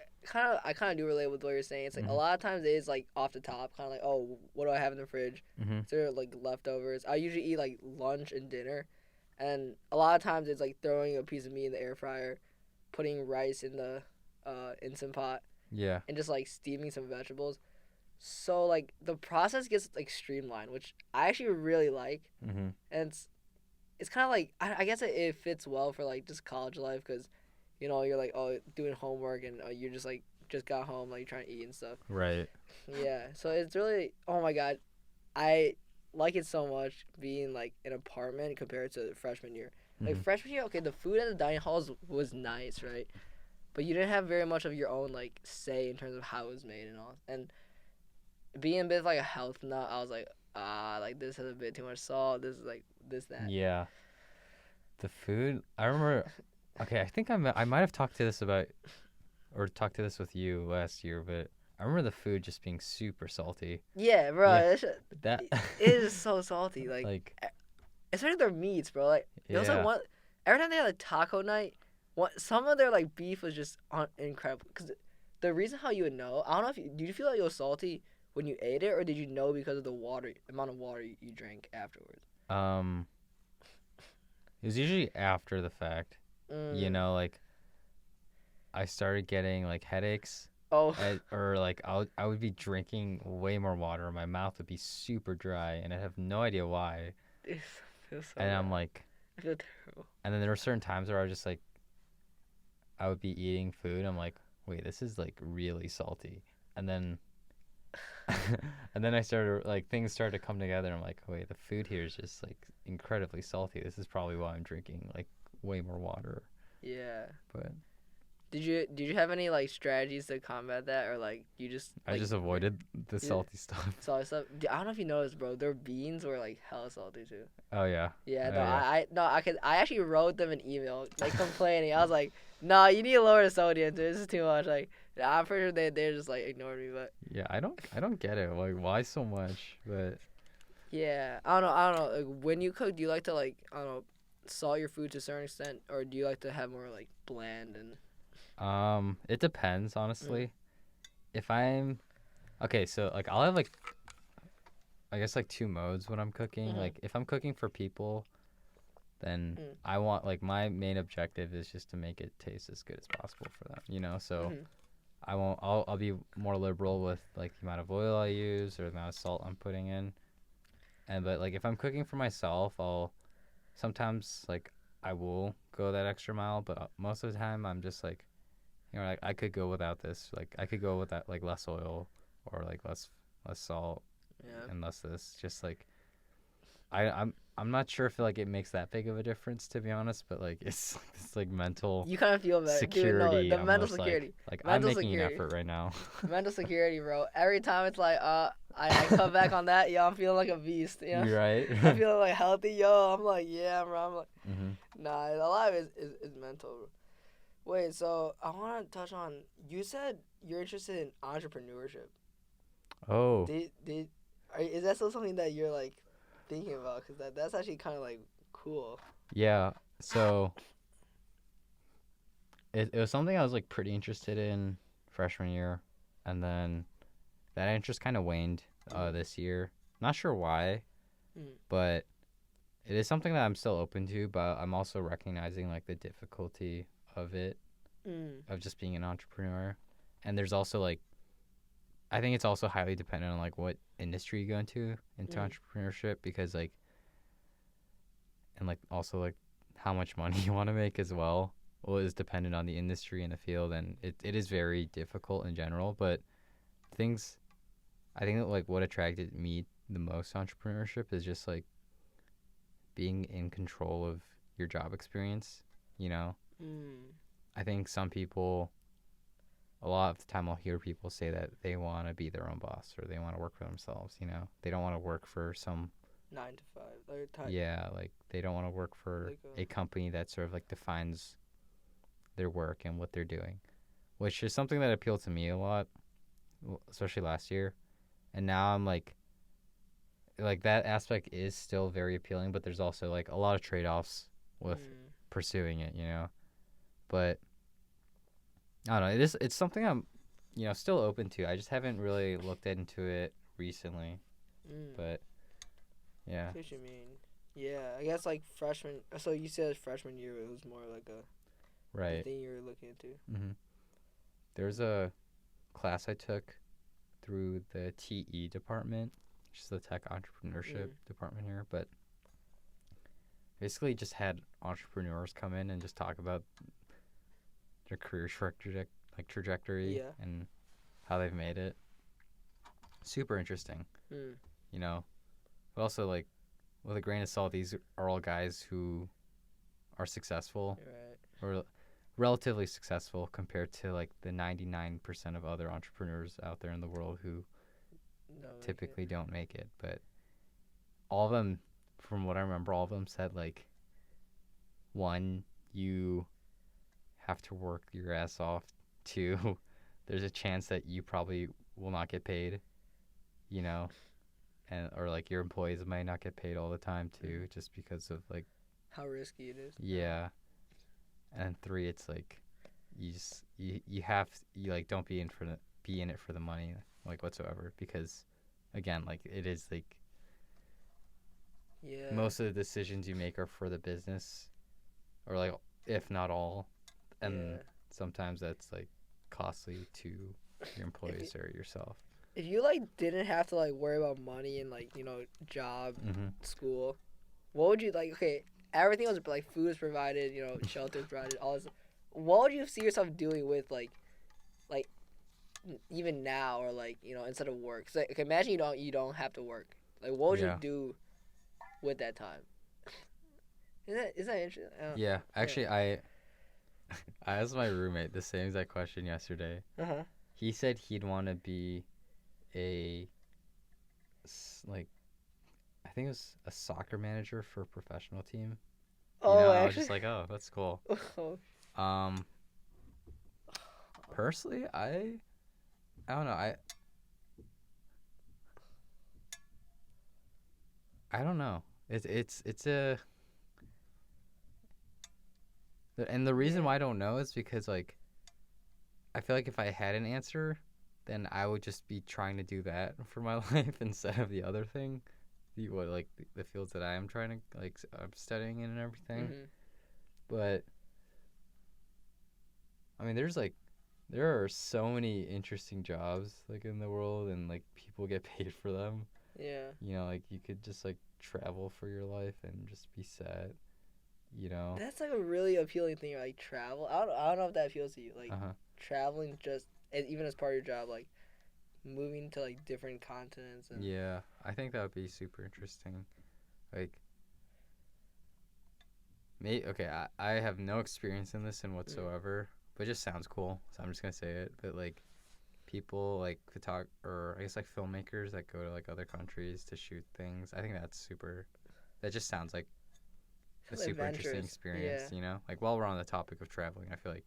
I kind of do relate with what you're saying. It's like a Mhm. lot of times it is like off the top, kind of like, oh, what do I have in the fridge? Mhm. So like leftovers. I usually eat like lunch and dinner, and a lot of times it's like throwing a piece of meat in the air fryer, putting rice in the Instant Pot, Yeah. and just like steaming some vegetables. So like the process gets like streamlined, which I actually really like, Mhm. and it's kind of like I guess it fits well for like just college life because, you know, you're like, oh, doing homework and you're just like just got home, like you're trying to eat and stuff. Right. Yeah, so it's really, oh my god, I like it so much being like an apartment compared to freshman year. Like Mhm. freshman year, okay, the food at the dining halls was nice, right? But you didn't have very much of your own like say in terms of how it was made and all. And being a bit of, like a health nut, I was like, like this has a bit too much salt. This is like this that. Yeah. The food. I remember. Okay, I think I might have talked to this about or talked to this with you last year, but I remember the food just being super salty. Yeah, bro, Yeah. that shit, That. it is so salty. Like, Like. especially their meats, bro. Like, it was like Yeah. one every time they had a taco night, some of their like beef was just incredible. Cause the reason how you would know, I don't know if did you feel like it was salty when you ate it, or did you know because of the amount of water you drank afterwards? Um. It was usually after the fact. You Mm. know, like I started getting like headaches, Oh, or like I would be drinking way more water. My mouth would be super dry, and I have no idea why. it feels so And I'm bad. like, I feel terrible. and then there were certain times where I was just like, I would be eating food. I'm like, wait, this is like really salty. And then, and then I started like things started to come together. I'm like, wait, the food here is just like incredibly salty. This is probably why I'm drinking like way more water. Yeah. But Did you have any like strategies to combat that, or like you just I like just avoided the you salty stuff. salty stuff? I don't know if you noticed, bro. Their beans were like hella salty too. Oh yeah. Yeah, Oh no, yeah. I actually wrote them an email like complaining. I was like, nah, you need to lower the sodium. Dude. This is too much. Like, I'm pretty sure they're just like ignoring me, but Yeah, I don't get it. Like why so much? But yeah, I don't know. Like when you cook, do you like to like I don't know, salt your food to a certain extent, or do you like to have more like bland and? it depends Mm, honestly. If I'm okay, so like I'll have like I guess like two modes when I'm cooking. mm-hmm, Like if I'm cooking for people, then mm, I want like my main objective is just to make it taste as good as possible for them, you know? So mm-hmm. I'll be more liberal with like the amount of oil I use or the amount of salt I'm putting in. And but like if I'm cooking for myself, I'll sometimes like I will go that extra mile, but most of the time I'm just like, you know, like I could go without this. Like I could go with that like less oil or like less salt Yeah. and less this. Just like I'm not sure if like it makes that big of a difference to be honest, but like it's like mental You kind of feel better, dude. No, security the mental almost security, like I'm mental making an security, effort right now. mental security, bro. Every time it's like, I come back on that, yo, I'm feeling like a beast, you know. You're right. I'm feeling like healthy, yo. I'm like, yeah, bro. I'm like, Mhm. nah. A lot of it is mental. Bro. Wait, so I want to touch on. You said you're interested in entrepreneurship. Oh, Is that still something that you're like thinking about? Cause that's actually kind of like cool. yeah. So it was something I was like pretty interested in freshman year, and then that interest kind of waned Mm, this year. Not sure why, mm, but it is something that I'm still open to. But I'm also recognizing like the difficulty of it, mm, of just being an entrepreneur. And there's also like I think it's also highly dependent on like what industry you go into mm. entrepreneurship because like and like also like how much money you want to make as well. is dependent on the industry and the field, and it is very difficult in general. But things, I think that like what attracted me the most to entrepreneurship is just like being in control of your job experience. You know, I think some people, a lot of the time, I'll hear people say that they want to be their own boss or they want to work for themselves. You know, they don't want to work for some 9 to 5. Like type, yeah, like they don't want to work for like a company that sort of like defines their work and what they're doing, which is something that appealed to me a lot, especially last year. And now I'm like that aspect is still very appealing, but there's also like a lot of trade-offs with pursuing it, you know. But I don't know, it's something I'm, you know, still open to. I just haven't really looked into it recently. But yeah. What you mean? Yeah, I guess like freshman. So you said freshman year it was more like a Right. thing you were looking into. There's a class I took through the TE department, which is the tech entrepreneurship department here, but basically just had entrepreneurs come in and just talk about their career trajectory and how they've made it. Super interesting. You know, but also like with a grain of salt, these are all guys who are successful or relatively successful compared to like the 99% of other entrepreneurs out there in the world who typically don't make it. But all of them, from what I remember, all of them said like, one, you have to work your ass off. Two, there's a chance that you probably will not get paid, you know, and or like your employees might not get paid all the time too, just because of like how risky it is. Yeah. And three, it's like you like don't be in it for the money like whatsoever, because again, like it is like most of the decisions you make are for the business, or like if not all, and sometimes that's like costly to your employees or yourself. If you like didn't have to like worry about money and like, you know, job, school, what would you like? Okay, everything was like food was provided, you know, shelter was provided, all this. What would you see yourself doing with like even now, or like, you know, instead of work? So, okay, imagine you don't have to work. Like, what would you do with that time? Is that interesting? Yeah, actually, I asked my roommate the same exact question yesterday. He said he'd want to be like, I think it was a soccer manager for a professional team. You know, I was just like, oh, that's cool. Personally, I don't know. I don't know. It's a, and the reason why I don't know is because like I feel like if I had an answer, then I would just be trying to do that for my life instead of the other thing, the fields that I am trying to like I'm studying in and everything. But I mean, there are so many interesting jobs like in the world, and like people get paid for them. Yeah. You know, like you could just like travel for your life and just be set. You know. That's like a really appealing thing, like travel. I don't know if that appeals to you, like traveling just even as part of your job, like moving to like different continents. And yeah, I think that would be super interesting. Like, okay, I have no experience in this whatsoever, but it just sounds cool, so I'm just gonna say it. But like, people like or I guess like filmmakers that go to like other countries to shoot things, I think that's super. That just sounds like a super interesting experience, you know? Like, while we're on the topic of traveling, I feel like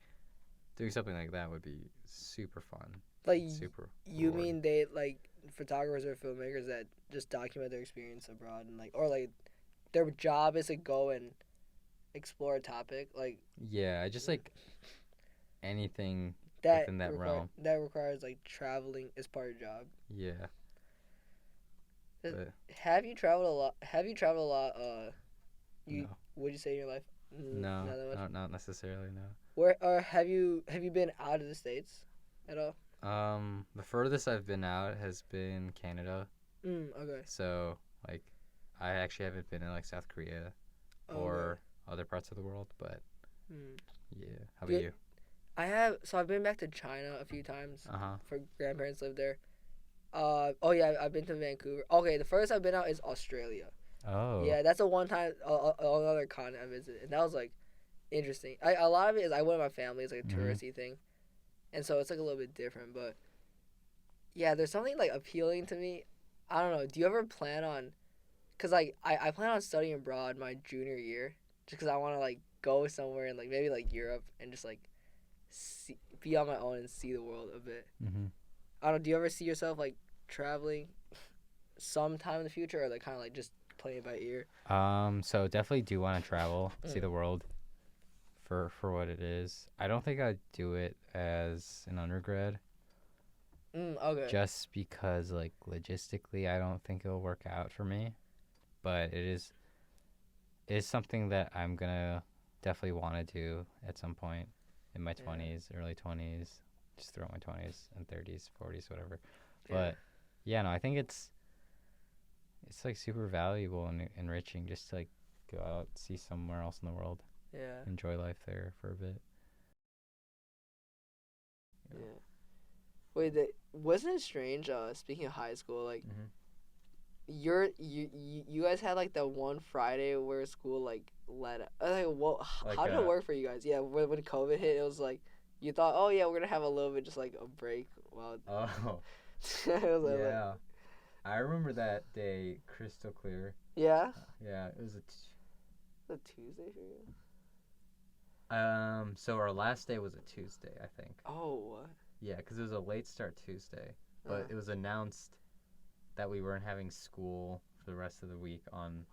doing something like that would be super fun. Like, super you mean they, like, photographers or filmmakers that just document their experience abroad and, like, or, like, their job is to go and explore a topic? Like, yeah, just, like, anything within that realm. That requires, like, traveling as part of your job. Yeah. Have you traveled a lot? No. Would you say in your life? No, not necessarily. No. Where or have you been out of the States at all? The furthest I've been out has been Canada. Okay. So like, I actually haven't been in like South Korea or other parts of the world, but Yeah. How about you? I've been back to China a few times. Uh-huh. For grandparents live there. Oh yeah, I've been to Vancouver. Okay, the furthest I've been out is Australia. Oh. Yeah, that's the one time another continent I visited, and that was like interesting. A lot of it is I went with my family. It's like a touristy thing, and so it's like a little bit different. But yeah, there's something like appealing to me. I don't know. Do you ever plan on? Cause like I plan on studying abroad my junior year, just cause I want to like go somewhere and like maybe like Europe and just like be on my own and see the world a bit. Mm-hmm. I don't know. Do you ever see yourself like traveling sometime in the future, or like kind of like just playing it by ear? So definitely do want to travel, see the world for what it is. I don't think I'd do it as an undergrad. Okay. Just because like logistically I don't think it'll work out for me. But it is something that I'm gonna definitely want to do at some point in my 20s, early 20s, just throughout my 20s and 30s, 40s, whatever. But yeah, no, I think it's like super valuable and enriching just to like go out, see somewhere else in the world. Yeah. Enjoy life there for a bit. Yeah. Wait, wasn't it strange? Speaking of high school, like you guys had like the one Friday where school like let. Like, what? Like, How did it work for you guys? Yeah, when COVID hit, it was like you thought, oh yeah, we're gonna have a little bit just like a break. Well. Oh. It was like, Yeah. I remember that day crystal clear. Yeah. Yeah, it was a Tuesday for you. So our last day was a Tuesday, I think. Oh, what? Yeah, because it was a late start Tuesday, but it was announced that we weren't having school for the rest of the week on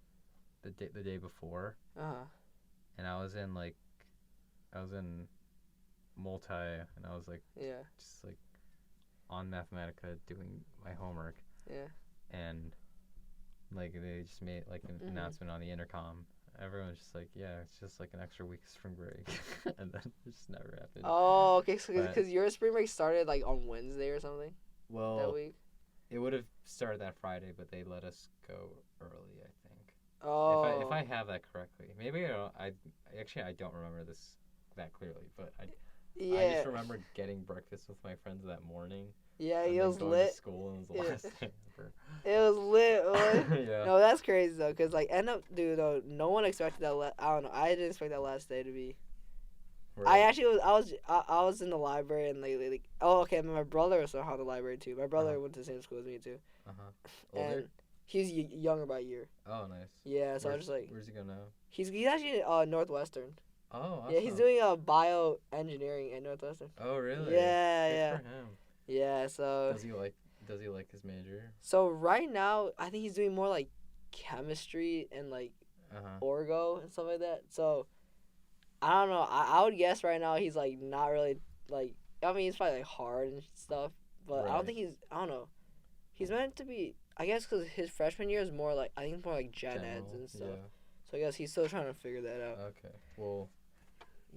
the day before. And I was in multi, and I was like, just like on Mathematica doing my homework. Yeah. And like they just made like an announcement on the intercom. Everyone was just like, yeah, it's just like an extra week of spring break. And then it just never happened. Oh, okay. So, because your spring break started like on Wednesday or something? Well, that week? It would have started that Friday, but they let us go early, I think. Oh. If I have that correctly. Maybe I don't. I don't remember that clearly, but I just remember getting breakfast with my friends that morning. Yeah, it was going lit. To school, and it was the last day ever. It was lit. Yeah. No, that's crazy though, cause like no one expected that. I don't know. I didn't expect that last day to be. Right. I was in the library and like okay, my brother was somehow in the library too. My brother went to the same school as me too. Older? And he's younger by a year. Oh, nice. Yeah, so I was just like. Where's he going now? He's actually Northwestern. Oh, awesome. Yeah, he's doing bioengineering at Northwestern. Oh, really? Yeah, Good for him. Yeah, so. Does he like his major? So right now, I think he's doing more like chemistry and like orgo and stuff like that. So I don't know. I would guess right now he's like not really like. I mean, he's probably like hard and stuff, but I don't think he's. I don't know. He's meant to be. I guess because his freshman year is more like more like gen eds and stuff. Yeah. So I guess he's still trying to figure that out. Okay. Well.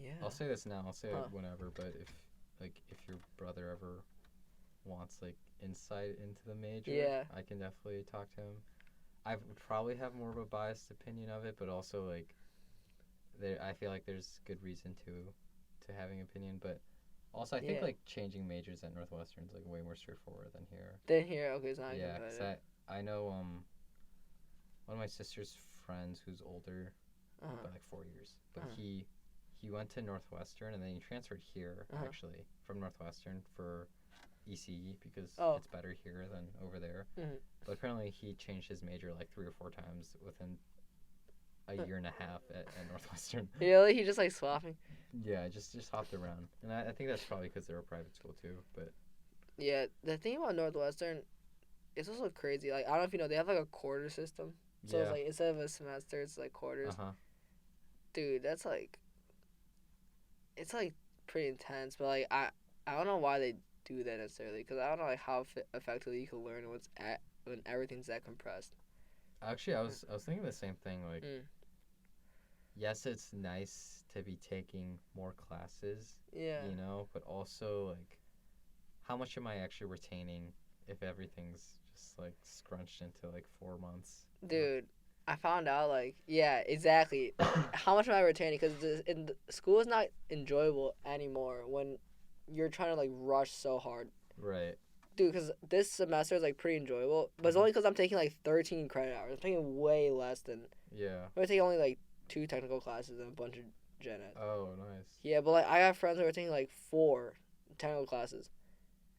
Yeah. I'll say this now. I'll say it whenever. But if your brother ever wants like insight into the major, I can definitely talk to him. I would probably have more of a biased opinion of it, but also like I feel like there's good reason to having opinion, but also I think like changing majors at Northwestern is like way more straightforward than here. Okay, it's not. Yeah, because I know one of my sister's friends who's older by like 4 years, but he went to Northwestern and then he transferred here actually from Northwestern for ECE because it's better here than over there. But apparently he changed his major like 3 or 4 times within a year and a half at Northwestern. Really? He just like swapping? Yeah, just hopped around. And I think that's probably because they're a private school too. But yeah, the thing about Northwestern, it's also crazy. Like I don't know if you know, they have like a quarter system. So it's like instead of a semester, it's like quarters. Dude, that's like, it's like pretty intense. But like I don't know why they do that necessarily, because I don't know like how effectively you can learn when everything's that compressed. Actually, I was thinking the same thing. Like, yes, it's nice to be taking more classes. Yeah. You know, but also like, how much am I actually retaining if everything's just like scrunched into like 4 months? Dude, I found out like yeah, exactly. How much am I retaining? Because school is not enjoyable anymore when you're trying to like rush so hard. Right. Dude, because this semester is like pretty enjoyable, but it's only because I'm taking like 13 credit hours. I'm taking way less than. Yeah. I'm taking only like 2 technical classes and a bunch of gen ed. Oh, nice. Yeah, but like I got friends who are taking like 4 technical classes,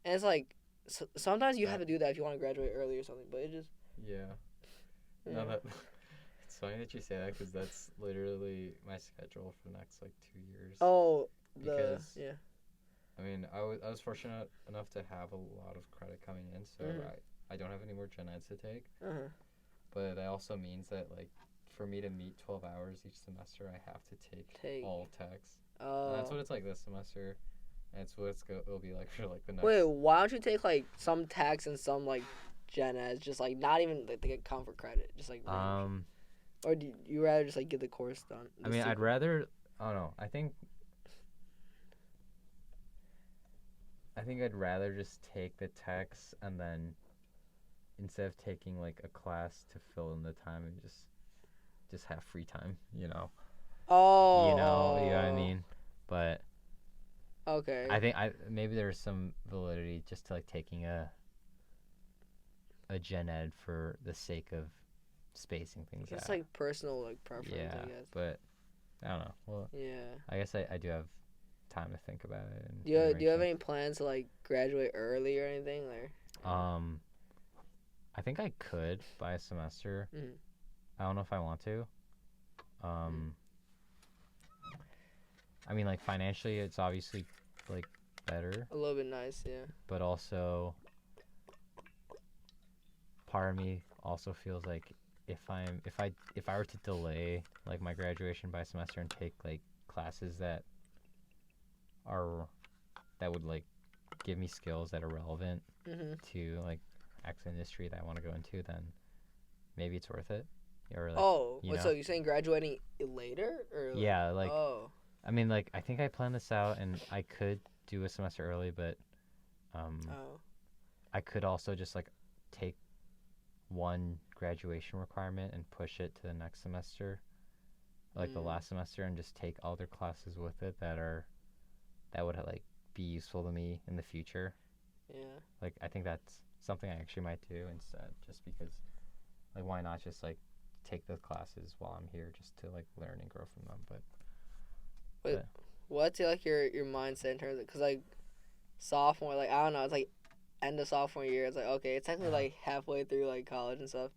and it's like sometimes you have to do that if you want to graduate early or something. But it just Yeah. yeah. No, that it's funny that you say that because that's literally my schedule for the next like 2 years. Oh, because yeah. I mean, I was fortunate enough to have a lot of credit coming in, so I don't have any more gen eds to take. But that also means that like for me to meet 12 hours each semester, I have to take all techs. Oh. And that's what it's like this semester. And it's what it'll be like for like the next. Wait, why don't you take like some techs and some like gen eds, just like not even like they get count for credit, just like range. Or do you rather just like get the course done? I mean, I'd rather. I don't know. I think I'd rather just take the techs and then instead of taking like a class to fill in the time and just have free time, you know. Oh. You know what I mean? But okay. I think maybe there's some validity just to like taking a gen ed for the sake of spacing things out. It's like personal like preference, yeah, I guess. But I don't know. Well, yeah. I guess I do have time to think about it. And do you have any plans to like graduate early or anything? Or? I think I could by a semester. Mm-hmm. I don't know if I want to. I mean, like financially, it's obviously like better. A little bit nice, yeah. But also, part of me also feels like if I were to delay like my graduation by a semester and take like classes that would like give me skills that are relevant to like X industry that I want to go into, then maybe it's worth it. Or like, so you're saying graduating later or like, yeah, like I mean, like I think I planned this out and I could do a semester early, but I could also just like take one graduation requirement and push it to the next semester, like the last semester, and just take other classes with it that would like be useful to me in the future. Yeah. Like I think that's something I actually might do instead, just because like why not just like take those classes while I'm here just to like learn and grow from them. But what's like your mindset in terms of, because like sophomore, like I don't know, it's like end of sophomore year, it's like okay, it's technically like halfway through like college and stuff.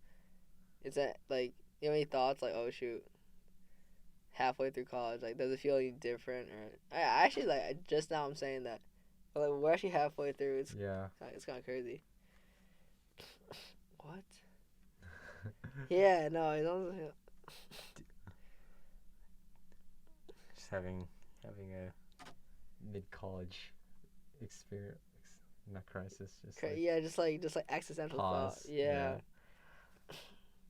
Is that like, you have any thoughts like, oh shoot, halfway through college, like does it feel any different? Or I actually like just now I'm saying that, but like we're actually halfway through. It's kind of crazy. What? Yeah, no, I don't. Just having a mid-college experience, not crisis, just like, just like existential pause. thought. Yeah.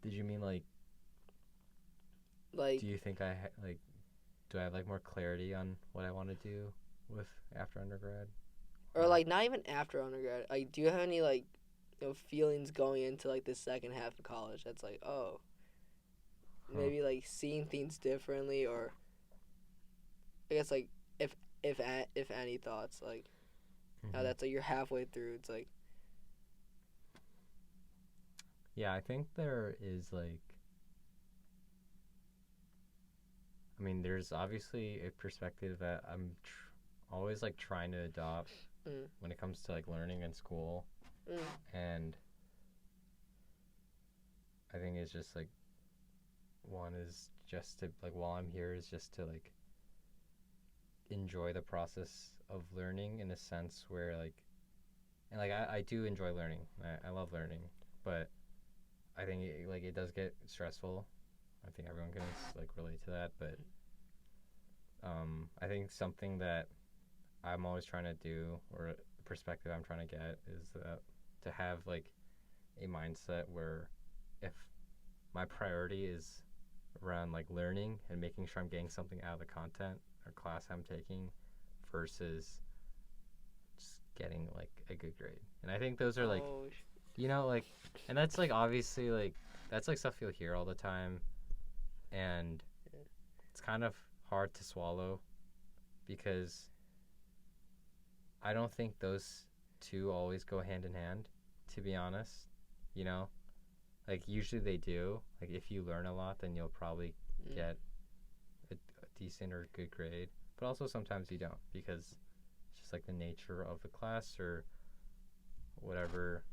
Did you mean like? Do you think do I have like more clarity on what I want to do with after undergrad? Or like not even after undergrad. Like, do you have any like, feelings going into like the second half of college? That's like, oh, maybe like seeing things differently, or I guess like if any thoughts like, now that's like you're halfway through. It's like. Yeah, I think there is like. I mean, there's obviously a perspective that I'm always like trying to adopt when it comes to like learning in school, and I think it's just like one is just to like while I'm here is just to like enjoy the process of learning in a sense where like, and like I do enjoy learning. I love learning, but I think it does get stressful. I think everyone can like relate to that, but I think something that I'm always trying to do, or the perspective I'm trying to get, is to have like a mindset where if my priority is around like learning and making sure I'm getting something out of the content or class I'm taking versus just getting like a good grade. And I think those are like, like, and that's like obviously like that's like stuff you'll hear all the time, and it's kind of hard to swallow because I don't think those two always go hand in hand, to be honest. You know, like usually they do. Like if you learn a lot, then you'll probably get a decent or good grade. But also sometimes you don't, because it's just like the nature of the class or whatever,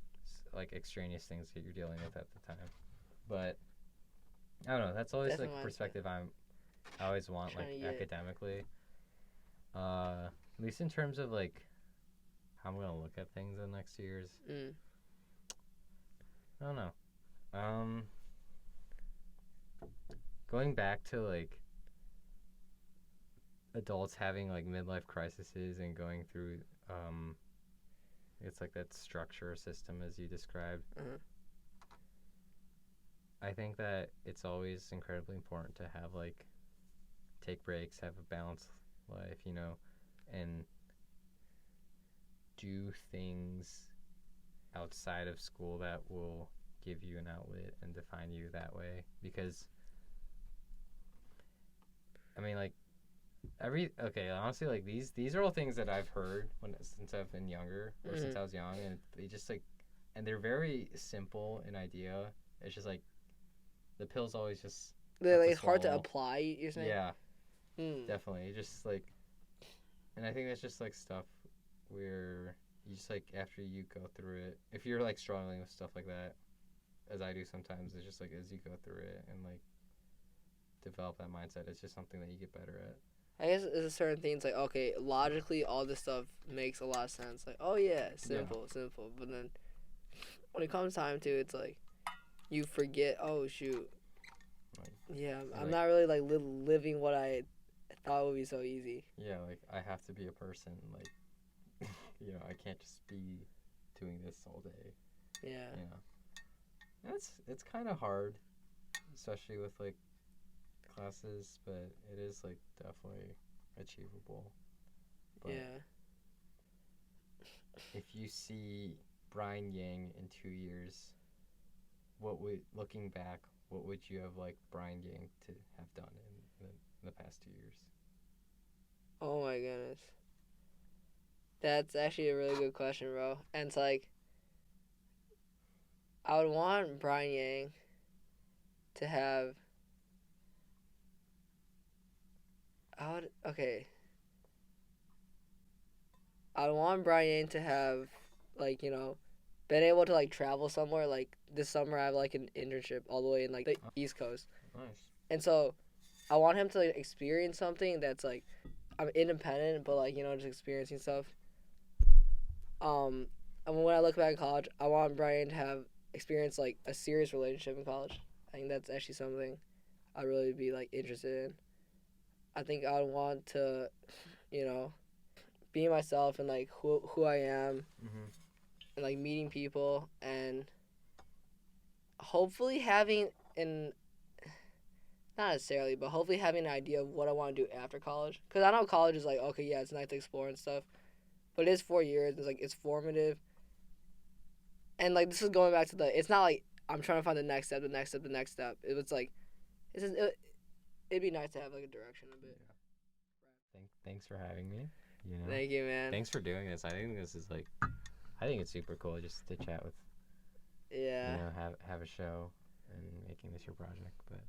like extraneous things that you're dealing with at the time. But I don't know. That's always like perspective I always want, like academically. At least in terms of like how I'm gonna look at things in the next 2 years. I don't know. Going back to like adults having like midlife crises and going through it's like that structure system as you described. I think that it's always incredibly important to have like take breaks, have a balanced life, you know, and do things outside of school that will give you an outlet and define you that way. Because I mean, like honestly, like these are all things that I've heard since I've been younger, or since I was young, and they just like, and they're very simple in idea. It's just like the pill's always just they're like hard to apply. You're saying? Yeah, definitely. Just like, and I think that's just like stuff where you just like after you go through it, if you're like struggling with stuff like that, as I do sometimes, it's just like as you go through it and like develop that mindset, it's just something that you get better at. I guess there's certain things like, okay, logically all this stuff makes a lot of sense. Like, oh yeah, simple. But then when it comes time to, it's like you forget. Oh shoot, I'm not really like living what I thought would be so easy. Yeah, like I have to be a person. Like, you know, I can't just be doing this all day. Yeah. And it's kind of hard, especially with like classes, but it is like definitely achievable. But if you see Brian Yang in 2 years, looking back, what would you have liked Brian Yang to have done in the past 2 years? Oh my goodness, that's actually a really good question, bro. And it's like, I would want Brian Yang to have. I would want Brian Yang to have, like, you know, been able to like travel somewhere. Like this summer, I have like an internship all the way in like the East Coast. Nice. And so, I want him to like experience something that's like, I'm independent, but like, you know, just experiencing stuff. And when I look back in college, I want Brian to have experienced like a serious relationship in college. I think that's actually something I'd really be like interested in. I think I would want to, you know, be myself and like who I am, and like meeting people and hopefully having not necessarily, but hopefully having an idea of what I want to do after college. Because I know college is like, okay, yeah, it's nice to explore and stuff, but it is 4 years. It's like, it's formative. And like, this is going back to it's not like I'm trying to find the next step. It was like, it'd be nice to have like a direction a bit. Yeah. Thanks for having me. You know? Thank you, man. Thanks for doing this. I think this is like, I think it's super cool just to chat with. Yeah. You know, have a show and making this your project, but.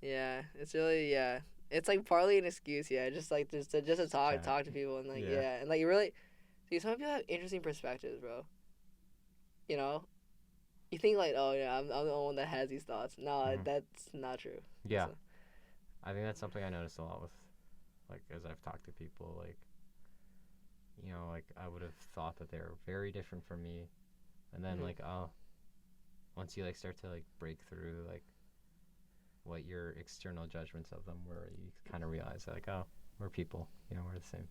Yeah, it's really it's like partly an excuse, just like just to talk to people and like and like you really, dude, some people have interesting perspectives, bro. You know, you think like, oh yeah, I'm the only one that has these thoughts. No, that's not true. Yeah, so. I think that's something I noticed a lot with, like, as I've talked to people, like, you know, like I would have thought that they were very different from me, and then like, oh, once you like start to like break through like what your external judgments of them were, you kind of realize that, like, oh, we're people, you know, we're the same.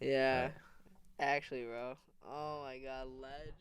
Yeah, actually, bro. Oh my God, legend.